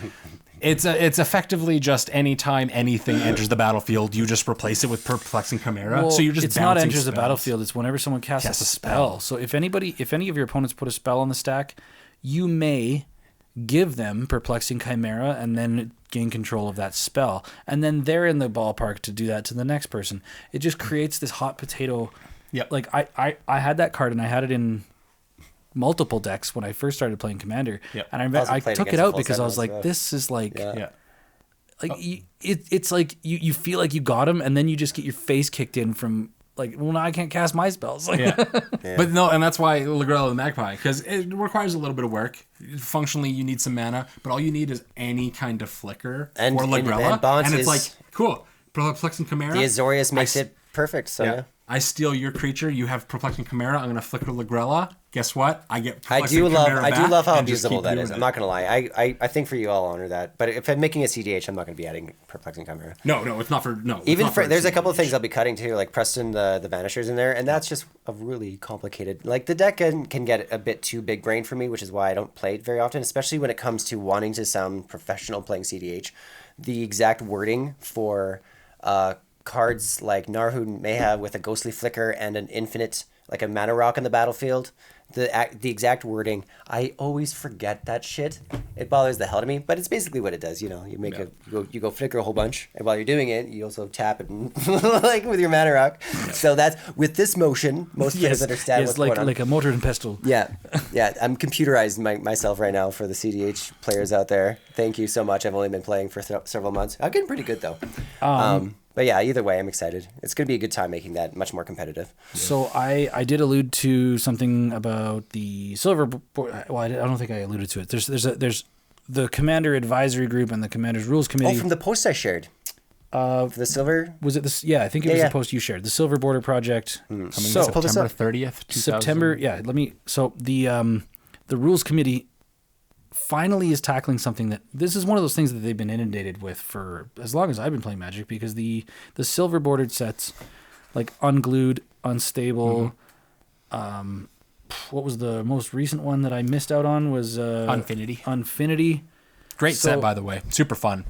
It's effectively just anytime anything enters the battlefield, you just replace it with Perplexing Chimera. Well, so you're just it's not enters spells. the battlefield. It's whenever someone casts a spell. So if any of your opponents put a spell on the stack, you may give them Perplexing Chimera and then gain control of that spell, and then they're in the ballpark to do that to the next person. It just creates this hot potato. Yeah. Like I had that card and I had it in multiple decks when I first started playing Commander, and I took it out because I was like, this is like, it's like you feel like you got him, and then you just get your face kicked in from like, well, now I can't cast my spells. Like, But no, and that's why Ligrella the Magpie, because it requires a little bit of work. Functionally, you need some mana, but all you need is any kind of flicker for Ligrella, and it's like, cool, Perplexing Chimera. The Azorius makes it perfect, so I steal your creature. You have Perplexing Chimera. I'm gonna flicker Ligrella. Guess what? I get. I do love how abusable that is. I'm not gonna lie. I think for you, I'll honor that. But if I'm making a CDH, I'm not gonna be adding Perplexing Chimera. No, it's not for no. Even for there's a couple of things I'll be cutting too, like Preston the Vanishers in there, and that's just a really complicated. Like the deck can get a bit too big brain for me, which is why I don't play it very often, especially when it comes to wanting to sound professional playing CDH. The exact wording for cards like Narhu may have with a ghostly flicker and an infinite, like a mana rock on the battlefield. The exact wording, I always forget that shit. It bothers the hell out of me, but it's basically what it does. You know, you make you go flicker a whole bunch, and while you're doing it, you also tap it like with your mana rock. So that's with this motion. Most players understand what's going on. Like a mortar and pestle. Yeah. I'm computerizing myself right now for the CDH players out there. Thank you so much. I've only been playing for several months. I'm getting pretty good though. But yeah, either way, I'm excited. It's going to be a good time making that much more competitive. So I did allude to something about the silver board. Well, I don't think I alluded to it. There's the Commander Advisory Group and the Commander's Rules Committee. Oh, from the post I shared. For the silver? Was it this? Yeah, I think it was the post you shared. The Silver Border Project. Coming September 30th, 2000. September, yeah. So the Rules Committee finally is tackling something that this is one of those things that they've been inundated with for as long as I've been playing Magic, because the silver bordered sets like Unglued, Unstable, what was the most recent one that I missed out on was Unfinity. Great set, by the way. Super fun.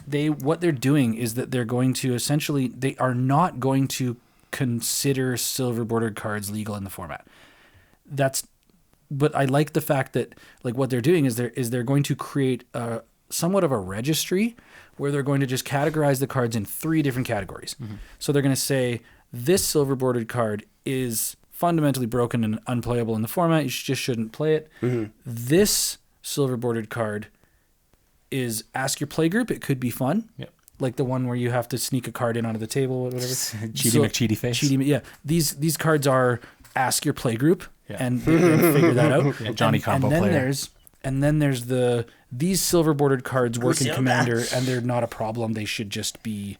What they're doing is that they're going to essentially, they are not going to consider silver bordered cards legal in the format. But I like the fact that like what they're doing is they're going to create somewhat of a registry where they're going to just categorize the cards in 3 different categories. Mm-hmm. So they're going to say this silver bordered card is fundamentally broken and unplayable in the format. You just shouldn't play it. Mm-hmm. This silver bordered card is ask your play group. It could be fun. Yep. Like the one where you have to sneak a card in onto the table or whatever. Cheaty McCheaty face. Yeah. These cards are ask your play group. Yeah. And figure that out. Yeah, Johnny combo player. And then there's these silver bordered cards work in Commander, and they're not a problem. They should just be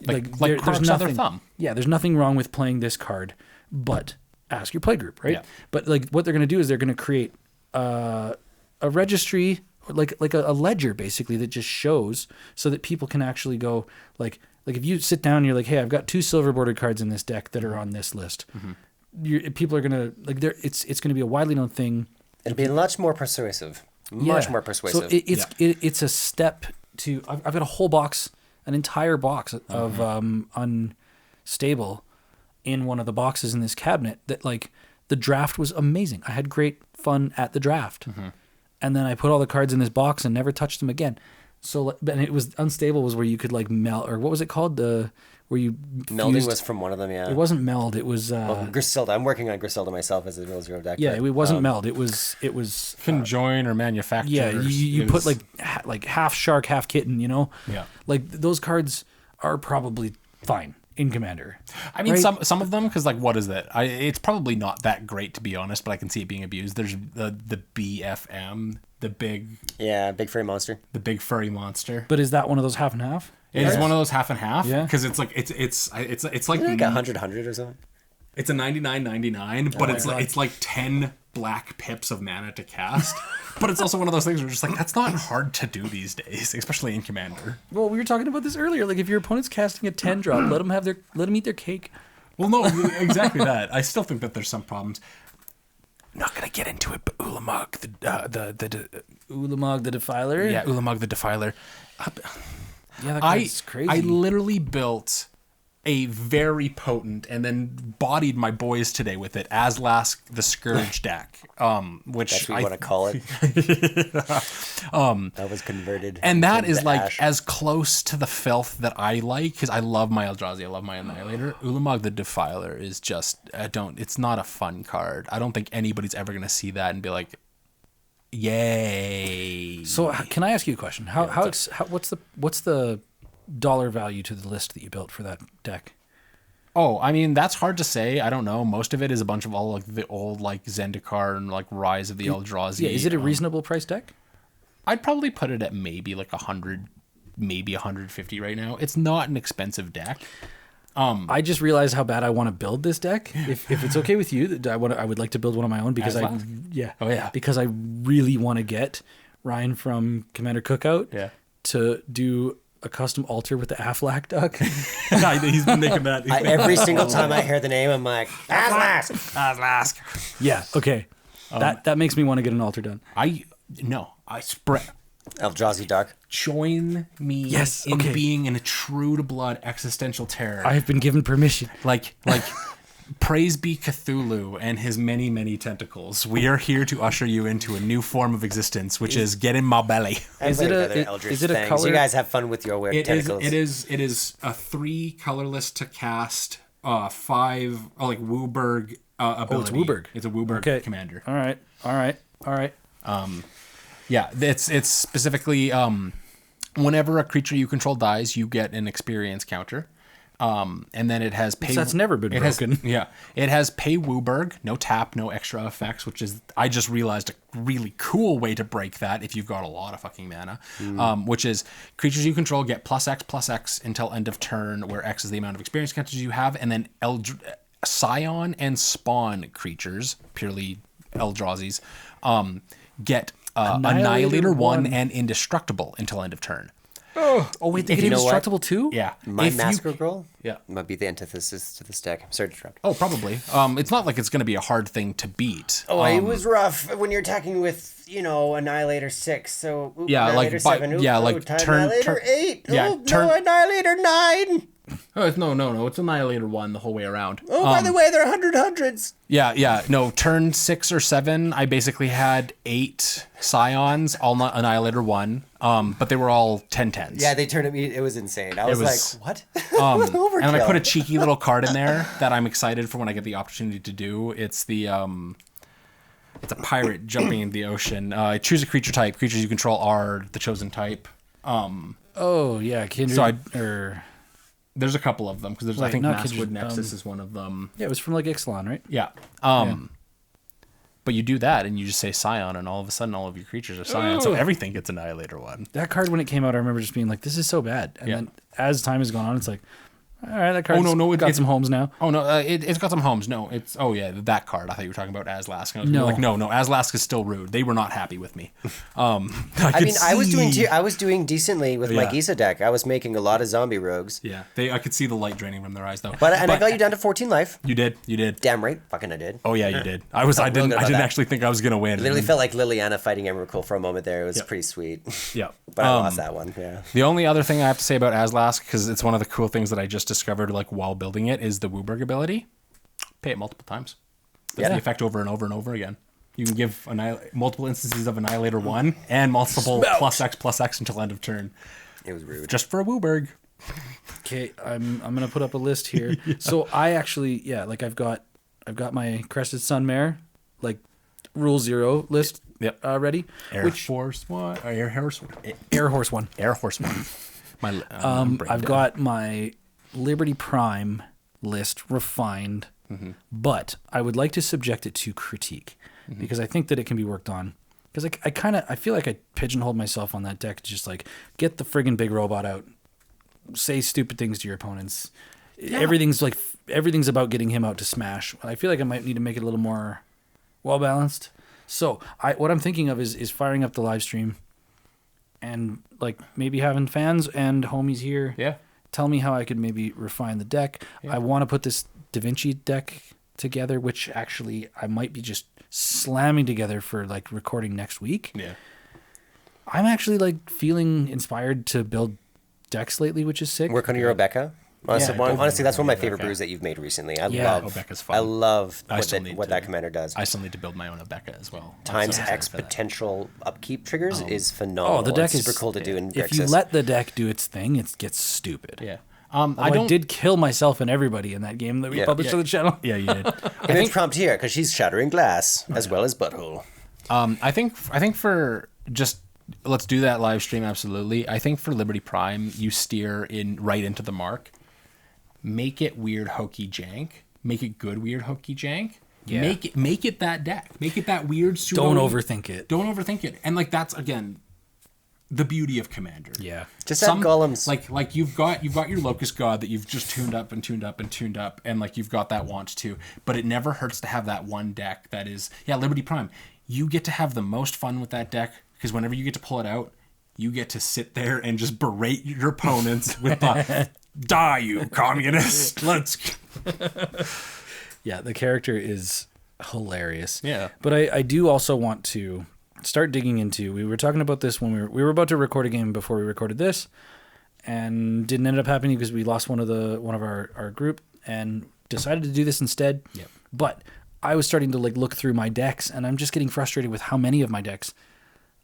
like there's nothing. Thumb. Yeah, there's nothing wrong with playing this card, but ask your play group, right? Yeah. But like what they're going to do is they're going to create a registry, like a ledger basically that just shows so that people can actually go like if you sit down and you're like, hey, I've got 2 silver bordered cards in this deck that are on this list. Mm-hmm. People are gonna like it's gonna be a widely known thing. It'll be much more persuasive. Much more persuasive. So it's a step to. I've got a whole box, an entire box of Unstable in one of the boxes in this cabinet. That like the draft was amazing. I had great fun at the draft, and then I put all the cards in this box and never touched them again. So, and it was Unstable was where you could like melt, or what was it called? Where you melding was from one of them, yeah. It wasn't meld. It was Griselda. I'm working on Griselda myself as a 0/0 deck. Yeah, it wasn't meld. It was conjoin or manufacture. Yeah, you put like half shark, half kitten. You know. Yeah. Like those cards are probably fine in Commander. I mean, right? some of them, because like what is that? It's probably not that great to be honest, but I can see it being abused. There's the BFM, the big furry monster. The big furry monster. But is that one of those half and half? It is one of those half and half. Yeah. Because it's like it's like 100 or something. It's a 99.99, but it's like 10 black pips of mana to cast. But it's also one of those things where just like, that's not hard to do these days, especially in Commander. Well, we were talking about this earlier. Like, if your opponent's casting a 10-drop, let them eat their cake. Well, no, exactly that. I still think that there's some problems. I'm not gonna get into it, but Ulamog Ulamog the Defiler? Yeah, Ulamog the Defiler. Yeah, that guy's crazy. I literally built a very potent and then bodied my boys today with it, Azlask the Scourge deck, which that's what you want to call it. That was converted. And that is like ash. As close to the filth that I like, because I love my Eldrazi, I love my Annihilator. Ulamog the Defiler is just, it's not a fun card. I don't think anybody's ever going to see that and be like, yay. So can I ask you a question? What's the dollar value to the list that you built for that deck? Oh, I mean, that's hard to say. I don't know. Most of it is a bunch of all like the old like Zendikar and like Rise of the Eldrazi. Yeah, is it a reasonable price deck? I'd probably put it at maybe like 100, maybe 150 right now. It's not an expensive deck. I just realized how bad I want to build this deck. If it's okay with you, I would like to build one of my own because because I really want to get Ryan from Commander Cookout to do a custom altar with the Aflac duck. He's been making that. Every single time I hear the name, I'm like, Azlask. Yeah, okay. That makes me want to get an altar done. I spread. Eldrazi duck. Join me in being in a true to blood existential terror. I have been given permission. Like praise be Cthulhu and his many, many tentacles. We are here to usher you into a new form of existence, which is get in my belly. Is it a color? You guys have fun with your weird tentacles. It is a 3 colorless to cast, 5 like Wooburg ability. Oh, it's Wooburg. It's a Wooburg commander. All right. Yeah, it's specifically whenever a creature you control dies, you get an experience counter. And then it has pay. So that's never been broken. It has pay Wooburg, no tap, no extra effects, which is I just realized a really cool way to break that if you've got a lot of fucking mana. Which is creatures you control get +X until end of turn, where X is the amount of experience counters you have, and then Scion and Spawn creatures, purely Eldrazi's, get Annihilator 1 and Indestructible until end of turn. Oh wait, they get indestructible too? Yeah. My Masker Girl might be the antithesis to this deck. I'm sorry to interrupt. Oh, probably. It's not like it's going to be a hard thing to beat. It was rough when you're attacking with, Annihilator 6. So, Annihilator 7. Annihilator 8. Turn Annihilator 9. Oh, no. It's Annihilator 1 the whole way around. Oh, by the way, they're hundreds. Yeah. No, turn 6 or 7, I basically had 8 Scions, all not Annihilator 1, but they were all 10/10s. Yeah, they turned me. It was insane. I was like, what? And I put a cheeky little card in there that I'm excited for when I get the opportunity to do. It's the it's a pirate jumping into the ocean. Choose a creature type. Creatures you control are the chosen type. Kindred. There's a couple of them because there's I think Masswood Nexus is one of them. Yeah, it was from like Ixalan, right? Yeah. But you do that and you just say Scion, and all of a sudden all of your creatures are Scion, so everything gets Annihilator 1. That card when it came out, I remember just being like, "This is so bad," and then as time has gone on, it's like, all right, that card's got some homes now. Oh no, it's got some homes. No, it's that card. I thought you were talking about Azlask. And I was no, like, no, Azlask is still rude. They were not happy with me. I was doing decently with my Giza deck. I was making a lot of zombie rogues. Yeah, I could see the light draining from their eyes though. But I got you down to 14 life. You did. Damn right, fucking I did. Oh yeah, you did. I didn't actually think I was gonna win. It literally felt like Liliana fighting Emrakul for a moment there. It was pretty sweet. Yeah, but I lost that one. Yeah. The only other thing I have to say about Azlask, because it's one of the cool things that I just discovered while building it, is the Wooburg ability. Pay it multiple times. Does the effect over and over and over again. You can give multiple instances of Annihilator 1 and multiple +X until end of turn. It was rude. Just for a Wooburg. Okay, I'm gonna put up a list here. So I actually I've got my Crested Sun Mare, like Rule 0 list ready. Air Horse 1. I've got my Liberty Prime list refined, but I would like to subject it to critique because I think that it can be worked on. Because I feel like I pigeonholed myself on that deck to just like get the friggin' big robot out, say stupid things to your opponents. Yeah. Everything's about getting him out to smash. I feel like I might need to make it a little more Well balanced. So what I'm thinking of is firing up the live stream and like maybe having fans and homies here. Yeah. Tell me how I could maybe refine the deck. Yeah. I want to put this Da Vinci deck together, which actually I might be just slamming together for like recording next week. Yeah. I'm actually like feeling inspired to build decks lately, which is sick. Work on your Rebecca. Honestly, that's one of my favorite brews that you've made recently. I love what that commander does. I still need to build my own Rebecca as well. Times X potential upkeep triggers is phenomenal. Oh, the deck is super cool to do in Grixis. If you let the deck do its thing, it gets stupid. Yeah. I did kill myself and everybody in that game that we published on the channel. Yeah, you did. Image prompt here because she's shattering glass as well as butthole. I think for just let's do that live stream. Absolutely. I think for Liberty Prime, you steer right into the mark. Make it weird, hokey jank. Make it good, weird, hokey jank. Yeah. Make it that deck. Make it that weird. Don't overthink it. Don't overthink it. And like that's again the beauty of Commander. Yeah. Just add golems. Like you've got your Locust God that you've just tuned up, and like you've got that want to. But it never hurts to have that one deck that is Liberty Prime. You get to have the most fun with that deck because whenever you get to pull it out, you get to sit there and just berate your opponents with the die, you communist. Let's. Yeah, the character is hilarious. Yeah. But I do also want to start digging into. We were talking about this when we were about to record a game before we recorded this, and didn't end up happening because we lost one of our group and decided to do this instead. Yeah. But I was starting to like look through my decks, and I'm just getting frustrated with how many of my decks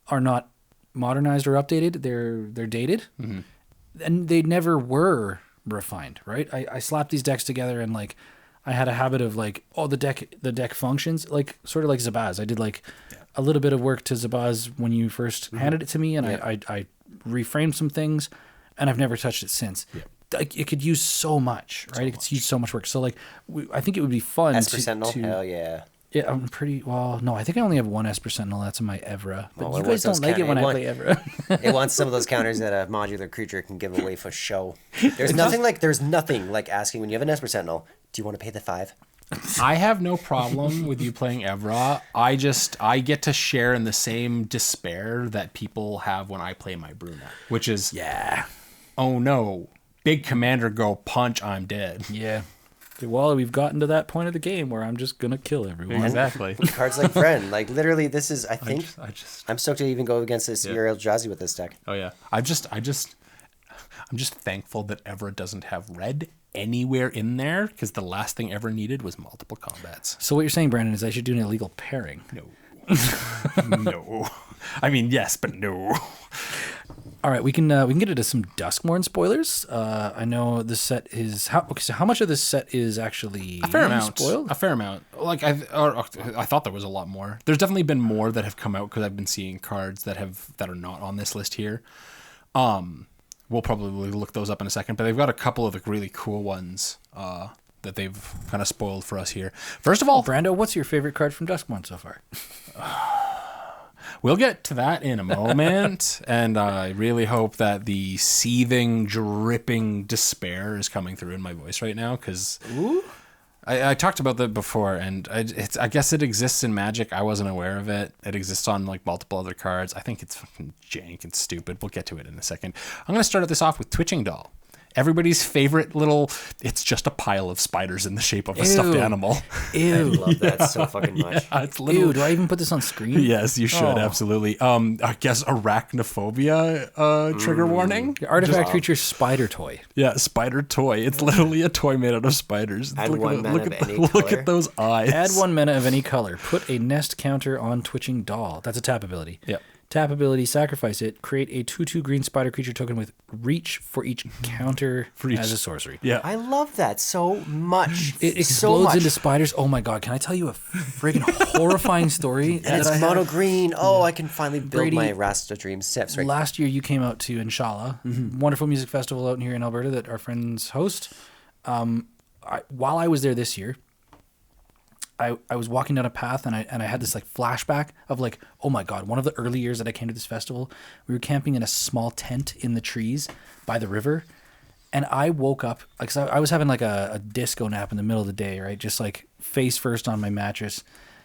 are not modernized or updated. They're dated, and they never were refined. Right? I slapped these decks together, and like I had a habit of like, the deck functions like sort of like Zabaz. I did like a little bit of work to Zabaz when you first handed it to me, and I reframed some things, and I've never touched it since. Yeah. Like it could use so much, right? It could use so much work. So like, I think it would be fun. Esper Sentinel, hell yeah. Yeah, I'm no, I think I only have one Esper Sentinel. That's in my Evra. But you guys don't like it when I play Evra. It wants some of those counters that a modular creature can give away for show. There's nothing like asking when you have an Esper Sentinel, do you want to pay the 5? I have no problem with you playing Evra. I get to share in the same despair that people have when I play my Bruna, which is oh no, big commander go punch, I'm dead. Yeah. Well, we've gotten to that point of the game where I'm just gonna kill everyone. Exactly. Cards like Friend, like literally, this is. I think I'm stoked to even go against this Uriel Jazzy with this deck. Oh yeah, I'm just thankful that Evra doesn't have red anywhere in there because the last thing Evra needed was multiple combats. So what you're saying, Brandon, is I should do an illegal pairing? No. No. I mean, yes, but no. All right, we can get into some Duskmourn spoilers. I know this set is so how much of this set is actually a fair amount spoiled? A fair amount. Like I thought there was a lot more. There's definitely been more that have come out because I've been seeing cards that are not on this list here. We'll probably look those up in a second, but they've got a couple of the really cool ones that they've kind of spoiled for us here. First of all, Brando, what's your favorite card from Duskmourn so far? We'll get to that in a moment, and I really hope that the seething, dripping despair is coming through in my voice right now, because I talked about that before, and I guess it exists in Magic. I wasn't aware of it. It exists on like multiple other cards. I think it's fucking jank and stupid. We'll get to it in a second. I'm going to start this off with Twitching Doll. Everybody's favorite little, it's just a pile of spiders in the shape of a stuffed animal. Ew. I love that so fucking much. Yeah, it's little... Ew, do I even put this on screen? Yes, you should, absolutely. I guess arachnophobia trigger warning. The artifact creature spider toy. Yeah, spider toy. It's literally a toy made out of spiders. Add one mana of any color. Look at those eyes. Add 1 mana of any color. Put a nest counter on Twitching Doll. That's a tap ability. Yep. Tap ability, sacrifice it, create a 2/2 green spider creature token with reach for each counter as a sorcery. Yeah. I love that so much. It explodes into spiders. Oh my god, can I tell you a friggin' horrifying story? It's mono green. Oh, I can finally build Brady, my Rasta Dream steps. Right. Last year you came out to Inshallah, wonderful music festival out here in Alberta that our friends host. While I was there this year, I was walking down a path and I had this like flashback of like, oh my god, one of the early years that I came to this festival, we were camping in a small tent in the trees by the river, and I woke up like, so I was having like a disco nap in the middle of the day, right, just like face first on my mattress,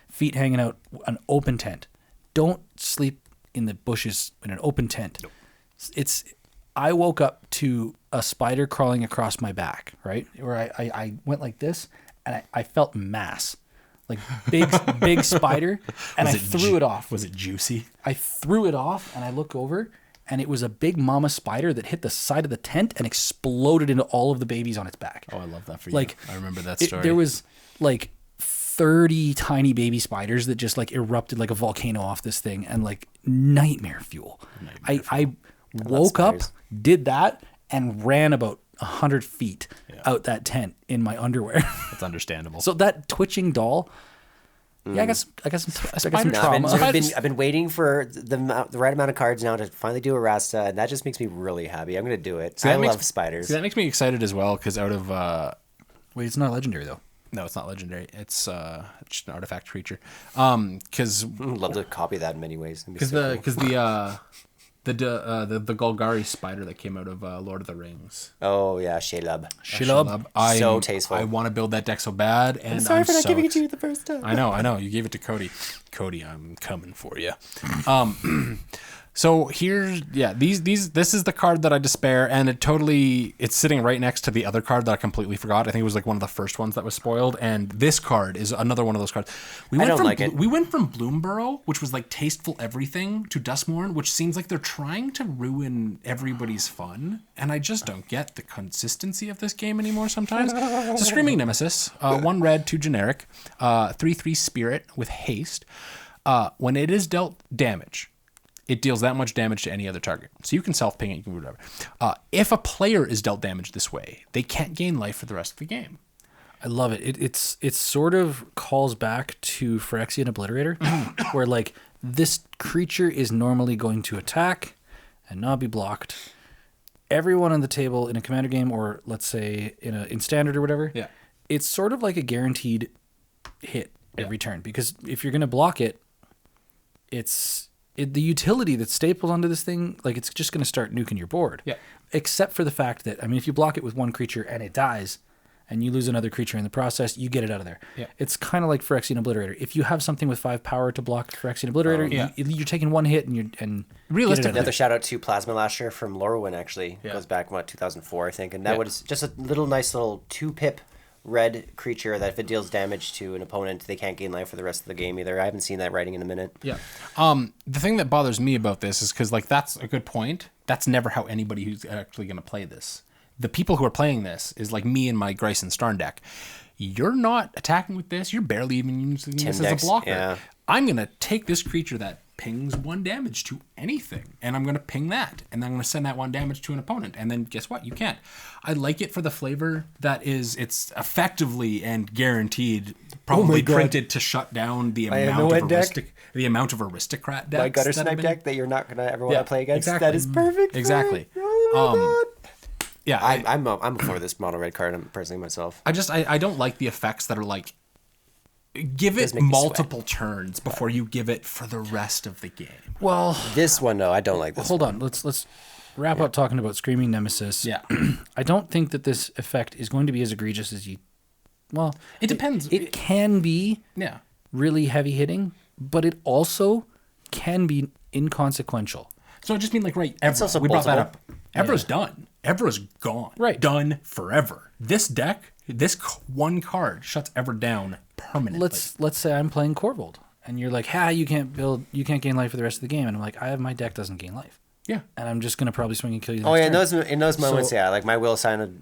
feet hanging out, an open tent. Don't sleep in the bushes in an open tent. Nope. I woke up to a spider crawling across my back, right? Where I went like this, and I felt mass. Like big spider, and I threw it off. Was it juicy? I threw it off, and I look over, and it was a big mama spider that hit the side of the tent and exploded into all of the babies on its back. Oh, I love that for you. I remember that story. There was 30 tiny baby spiders that just erupted like a volcano off this thing, and nightmare fuel. I woke up, did that, and ran about 100 feet out that tent in my underwear. That's understandable. So that twitching doll, I guess some trauma. I've been waiting for the right amount of cards now to finally do a Rasta, and that just makes me really happy. I'm going to do it. I love spiders. See, that makes me excited as well, because out of... Wait, it's not legendary, though. No, it's not legendary. It's just an artifact creature. Because... love to copy that in many ways. Because the Golgari spider that came out of Lord of the Rings. Oh yeah, Shelob. So tasteful. I want to build that deck so bad, and I'm sorry for not giving it to you the first time. I know. You gave it to Cody. Cody, I'm coming for you. So here's this is the card that I despair, and it's sitting right next to the other card that I completely forgot. I think it was one of the first ones that was spoiled, and this card is another one of those cards. We went from Bloomburrow, which was tasteful everything, to Duskmourn, which seems like they're trying to ruin everybody's fun, and I just don't get the consistency of this game anymore sometimes. So Screaming Nemesis, 1 red, 2 generic, 3/3 spirit with haste. When it is dealt damage, it deals that much damage to any other target. So you can self-ping it, you can do whatever. If a player is dealt damage this way, they can't gain life for the rest of the game. I love it. It sort of calls back to Phyrexian Obliterator, where this creature is normally going to attack and not be blocked. Everyone on the table in a commander game, or let's say in standard or whatever, it's sort of like a guaranteed hit every turn, because if you're going to block it, the utility that's stapled onto this thing, it's just going to start nuking your board. Yeah. Except for the fact that, if you block it with one creature and it dies, and you lose another creature in the process, you get it out of there. Yeah. It's kind of like Phyrexian Obliterator. If you have something with 5 power to block Phyrexian Obliterator, you're taking one hit and realistically, another shout out to Plasma Lasher from Lorwyn, actually. Goes back 2004, I think, and that was just a nice little 2-pip red creature that if it deals damage to an opponent, they can't gain life for the rest of the game either. I haven't seen that writing in a minute. Yeah. The thing that bothers me about this is because that's a good point. That's never how anybody who's actually going to play this. The people who are playing this is like me and my Grice and Starn deck. You're not attacking with this. You're barely even using this as a blocker. Yeah. I'm going to take this creature that pings 1 damage to anything, and I'm going to ping that, and then I'm going to send that 1 damage to an opponent, and then guess what? You can't. I like it for the flavor that it's effectively and guaranteed probably printed to shut down the amount of aristocrat decks. My Gutter Snipe deck that you're not going to ever want to play against. Exactly. That is perfect. Exactly. Oh my God. Yeah, I'm for this mono red card. I'm personally myself. I don't like the effects that are give it multiple turns before you give it for the rest of the game. Well, this one though, I don't like this. Hold on, let's wrap up talking about Screaming Nemesis. Yeah, I don't think that this effect is going to be as egregious as you. Well, it depends. It can be really heavy hitting, but it also can be inconsequential. So I just mean Evra. We brought that up. Evra's done. Evra's gone. Right. Done forever. This deck, this one card shuts Evra down permanently. Let's say I'm playing Corvold, and you're like, you can't gain life for the rest of the game, and I'm like, my deck doesn't gain life. Yeah. And I'm just gonna probably swing and kill you. In those moments, my will sign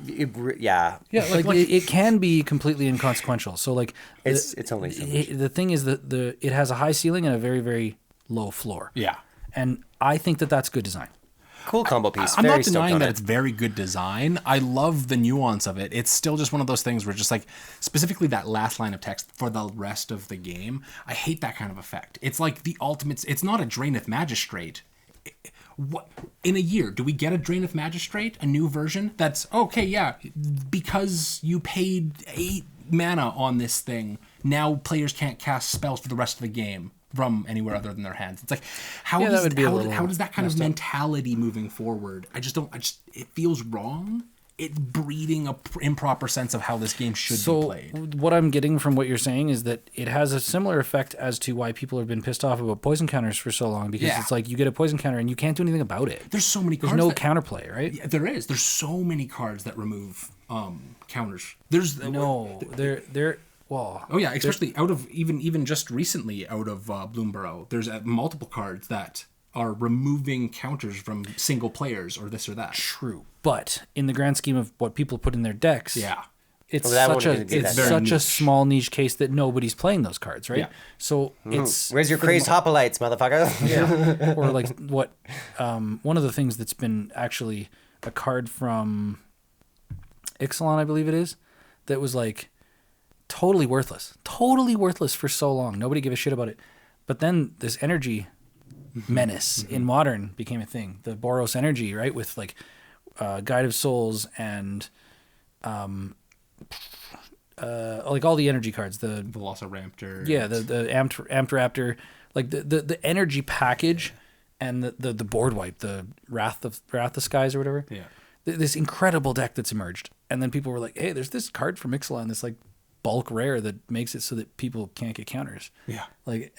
it can be completely inconsequential. So it's only so much. The thing is that it has a high ceiling and a very, very low floor. Yeah. And I think that that's good design. Cool combo piece. I'm not denying that it's very good design. I love the nuance of it. It's still just one of those things where just specifically that last line of text for the rest of the game. I hate that kind of effect. It's like the ultimate. It's not a Draenith Magistrate. What in a year do we get a Draenith Magistrate, a new version? That's okay. Yeah, because you paid 8 mana on this thing. Now players can't cast spells for the rest of the game from anywhere other than their hands. It's how does that kind of mentality moving forward? It feels wrong, it breeding a improper sense of how this game should be played. What I'm getting from what you're saying is that it has a similar effect as to why people have been pissed off about poison counters for so long, because it's like you get a poison counter and you can't do anything about it. There's so many cards. There's no counterplay, right? Yeah, there is. There's so many cards that remove counters. There's well. Oh yeah, especially out of even just recently out of Bloomborough, there's multiple cards that are removing counters from single players or this or that. True, but in the grand scheme of what people put in their decks, it's such a small niche case that nobody's playing those cards, right? Yeah. So it's where's your crazed hoplites, motherfucker? Yeah. Or like what one of the things that's been actually a card from Ixalan, I believe it is, that was like totally worthless for so long. Nobody gave a shit about it. But then this energy menace in Modern became a thing. The Boros energy, right, with like Guide of Souls and like all the energy cards, the Velociraptor, the amped Raptor, like the energy package, and the board wipe, the Wrath of Skies or whatever. Yeah, this incredible deck that's emerged, and then people were like, "Hey, there's this card from Ixalan, this like bulk rare that makes it so that people can't get counters." Yeah, like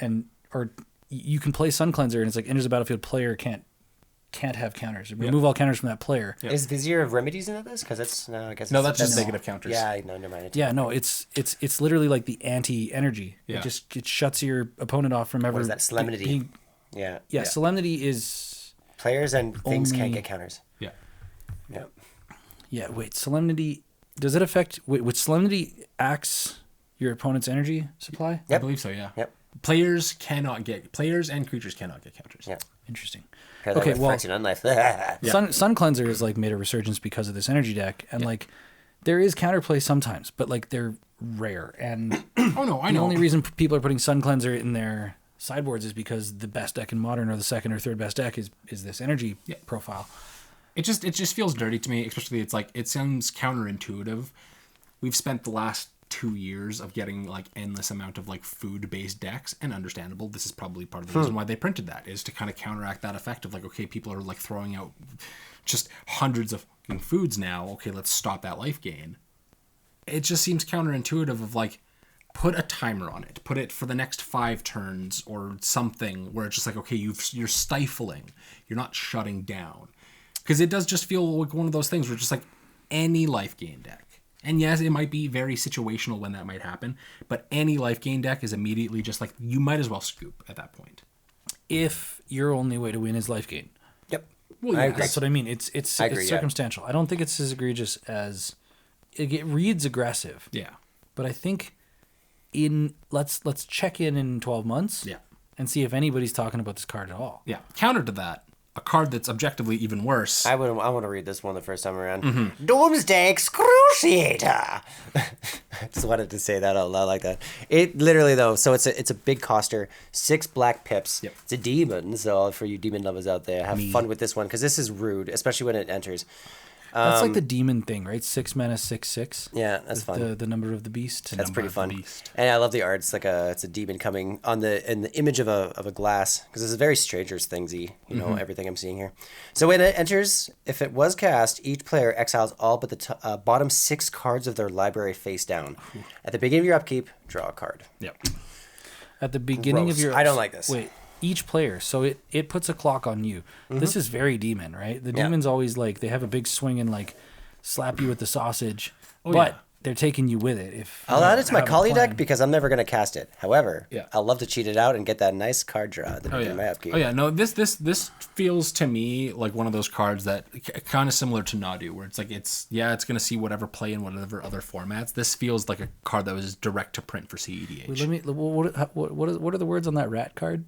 or you can play Sun Cleanser and it's like enters a battlefield, player can't have counters. Remove all counters from that player. Yep. Is Vizier of Remedies into this? Because it's I guess that's just negative counters. Yeah, no, never mind. Yeah, no, it's literally like the anti-energy. Yeah. It shuts your opponent off from ever. What is that? Solemnity. Yeah. Solemnity is players and things can't get counters. Yeah. Yep. Yeah. Wait, Solemnity. Does it affect? Would Solemnity axe your opponent's energy supply? Yep. I believe so. Yeah. Yep. Players and creatures cannot get counters. Yeah. Interesting. Okay, well, Sun Cleanser is like made a resurgence because of this energy deck, and like there is counterplay sometimes, but like they're rare. And I know. The only reason people are putting Sun Cleanser in their sideboards is because the best deck in Modern, or the second or third best deck, is this energy profile. It just feels dirty to me, especially it sounds counterintuitive. We've spent the last 2 years of getting like endless amount of like food-based decks, and understandable. This is probably part of the reason why they printed that, is to kind of counteract that effect of like, okay, people are like throwing out just hundreds of foods now. Okay, let's stop that life gain. It just seems counterintuitive of like, put a timer on it, put it for the next 5 turns or something, where it's just like, okay, you're stifling, you're not shutting down, because it does just feel like one of those things where it's just like any life gain deck. And yes, it might be very situational when that might happen, but any life gain deck is immediately just like, you might as well scoop at that point. If your only way to win is life gain. Yep. Well, yeah, that's what I mean. It's circumstantial. Yeah. I don't think it's as egregious as it reads aggressive. Yeah. But I think let's check in 12 months. Yeah. And see if anybody's talking about this card at all. Yeah. Counter to that, a card that's objectively even worse. I want to read this one the first time around. Mm-hmm. Doomsday Excruciator. I just wanted to say that out loud like that. It literally though, so it's a big coster, 6 black pips. Yep. It's a demon, so for you demon lovers out there, have fun with this one, because this is rude, especially when it enters. That's like the demon thing, right? 6 mana, 6/6. Yeah, that's fun. The number of the beast. That's pretty fun. And I love the art. It's like it's a demon coming in the image of a glass, because it's a very Stranger Thingsy, everything I'm seeing here. So when it enters, if it was cast, each player exiles all but the bottom 6 cards of their library face down. At the beginning of your upkeep, draw a card. Yep. At the beginning of your... I don't like this. Wait. Each player, so it puts a clock on you. Mm-hmm. This is very demon, right? The demon's always like, they have a big swing and like slap you with the sausage, but they're taking you with it. I'll add it to my Kali deck because I'm never going to cast it. However, I'll love to cheat it out and get that nice card draw at the beginning of my upkeep. Oh yeah, no, this feels to me like one of those cards that kind of similar to Nadu, where it's like it's going to see whatever play in whatever other formats. This feels like a card that was direct to print for CEDH. What are the words on that rat card?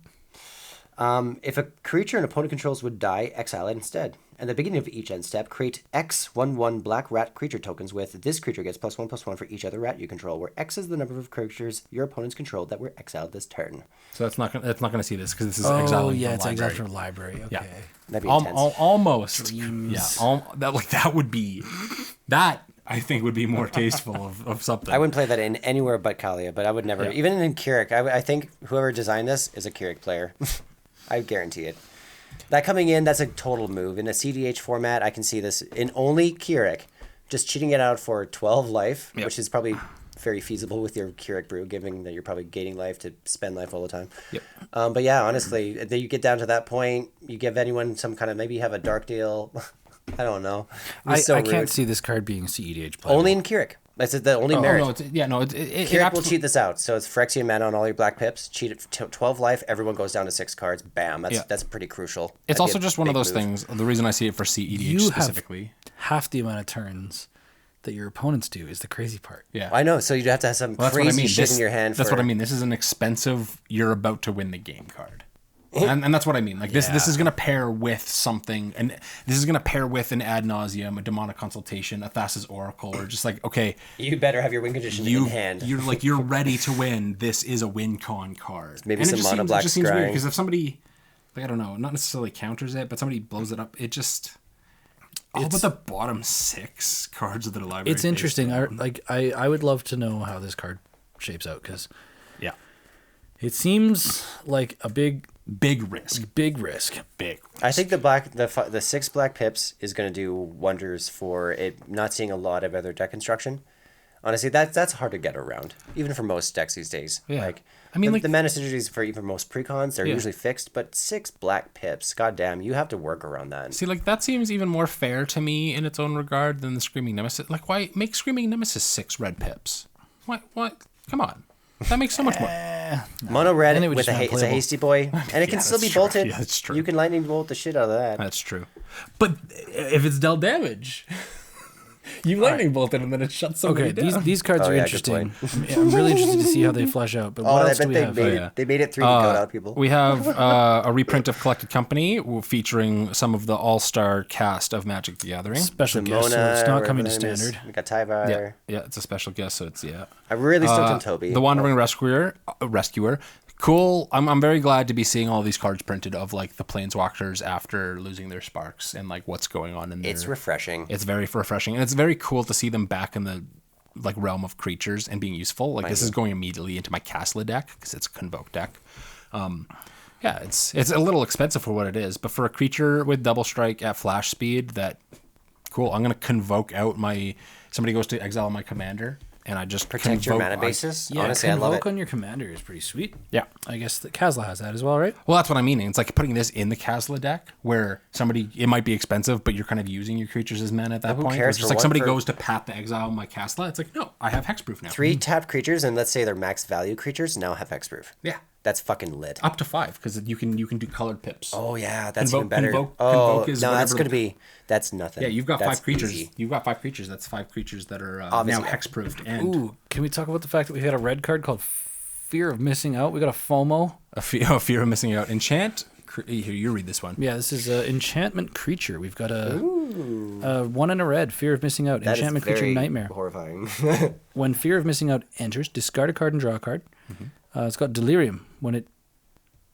If a creature an opponent controls would die, exile it instead. At the beginning of each end step, create X 1/1 black rat creature tokens with this creature gets +1/+1 for each other rat you control, where X is the number of creatures your opponents controlled that were exiled this turn. So that's not gonna see this because this is exiling. Oh yeah, it's exiled from library. Okay. Yeah. That'd be intense. Almost. Dreams. Yeah. That would be that. I think would be more tasteful of something. I wouldn't play that in anywhere but Kalia, but I would never, even in Keurig. I think whoever designed this is a Keurig player. I guarantee it. That coming in, that's a total move. In a CDH format, I can see this in only Keurig. just cheating it out for 12 life, which is probably very feasible with your Keurig brew, given that you're probably gaining life to spend life all the time. Yep. But yeah, honestly, then you get down to that point, you give anyone some kind of, maybe you have a dark deal. I don't know. I can't see this card being CEDH playable. Only in Keurig. That's the only merit. Keurig will cheat this out. So it's Phyrexian mana on all your black pips. Cheat it 12 life. Everyone goes down to 6 cards. Bam. That's pretty crucial. It's also just one of those things. The reason I see it for CEDH specifically. Half the amount of turns that your opponents do is the crazy part. Yeah, I know. So you'd have to have some crazy shit in your hand. That's what I mean. This is an expensive, you're about to win the game card. And that's what I mean. Like this is going to pair with something, and this is going to pair with an ad nauseum, a demonic consultation, a Thassa's Oracle, or just like, okay, you better have your win condition in hand. You're ready to win. This is a win con card. Maybe some mono black. It just seems weird because if somebody, like, I don't know, not necessarily counters it, but somebody blows it up, it just. But the bottom 6 cards of the library. It's interesting. I would love to know how this card shapes out because, it seems like a big risk. I think the 6 black pips is going to do wonders for it not seeing a lot of other deck construction. Honestly, that's hard to get around, even for most decks these days. Yeah. The mana synergies for even most precons, they're usually fixed, but 6 black pips, goddamn, you have to work around that. See, that seems even more fair to me in its own regard than the Screaming Nemesis. Like, why make Screaming Nemesis 6 red pips? What? Come on. That makes so much more. Mono red with it's a hasty boy, and it can still be bolted. Yeah, that's true. You can lightning bolt the shit out of that. That's true. But if it's dealt damage, you lightning bolt it and then it shuts somebody down. These cards are interesting. I'm really interested to see how they flesh out. But what else do we have? They made it 3D code out, people. We have a reprint of Collected Company featuring some of the all-star cast of Magic the Gathering. Special guest, so it's not coming to standard. We got Tyvar. Yeah, it's a special guest, so it's I'm really stoked on Toby. The Wandering Rescuer. Cool. I'm very glad to be seeing all these cards printed of like the Planeswalkers after losing their sparks and like what's going on in there. It's refreshing. It's very refreshing, and it's very cool to see them back in the like realm of creatures and being useful. Like this is going immediately into my Castle deck because it's a Convoke deck. It's a little expensive for what it is, but for a creature with double strike at flash speed, cool. I'm gonna Convoke out somebody goes to exile my commander. And I just protect your mana basis. Yeah, honestly, I love it. On your commander is pretty sweet. Yeah, I guess the Kazla has that as well, right? Well, that's what I mean. It's like putting this in the Kazla deck, where it might be expensive, but you're kind of using your creatures as mana at that point. Cares? Just like somebody goes to pat the exile my Kazla, it's like, no, I have hexproof now. 3 tapped creatures, and let's say they're max value creatures, now have hexproof. Yeah. That's fucking lit. Up to 5, because you can do colored pips. Oh yeah, that's even better. Convoke is that's nothing. Yeah, you've got 5 creatures. Easy. You've got 5 creatures. That's 5 creatures that are now hexproofed. And can we talk about the fact that we had a red card called Fear of Missing Out? We got a FOMO. A fear of missing out. Enchant. Here, you read this one. Yeah, this is an enchantment creature. We've got a 1 and a red. Fear of Missing Out. That enchantment creature nightmare. Horrifying. When Fear of Missing Out enters, discard a card and draw a card. It's got Delirium. When it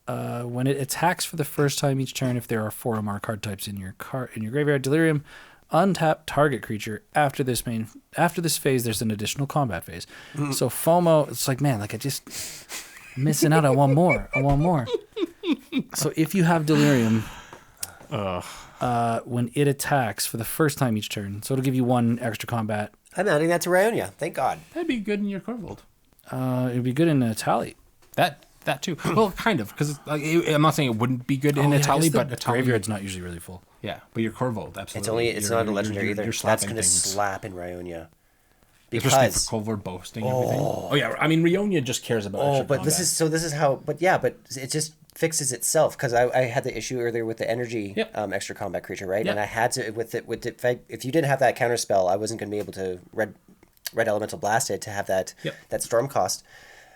attacks for the first time each turn, if there are 4 or more card types in your graveyard, Delirium, untap target creature. After this phase, there's an additional combat phase. So FOMO, it's like, man, like I just missing out. I want more. So if you have Delirium, when it attacks for the first time each turn, so it'll give you 1 extra combat. I'm adding that to Rionia. Thank God. That'd be good in your Corvold. It'd be good in a Tally. That too. Well, kind of, because I'm not saying it wouldn't be good in Italy, but Italy graveyard's not usually really full. Yeah, but your Corvold, absolutely. It's not a legendary either. That's going to slap in Rionia. Because Corvold boasting everything. Oh yeah, I mean Rionia just cares about. But combat. this is how. But it just fixes itself because I had the issue earlier with the energy extra combat creature, right? Yep. And I had to if you didn't have that counter spell, I wasn't going to be able to red elemental blast it to have that storm cost.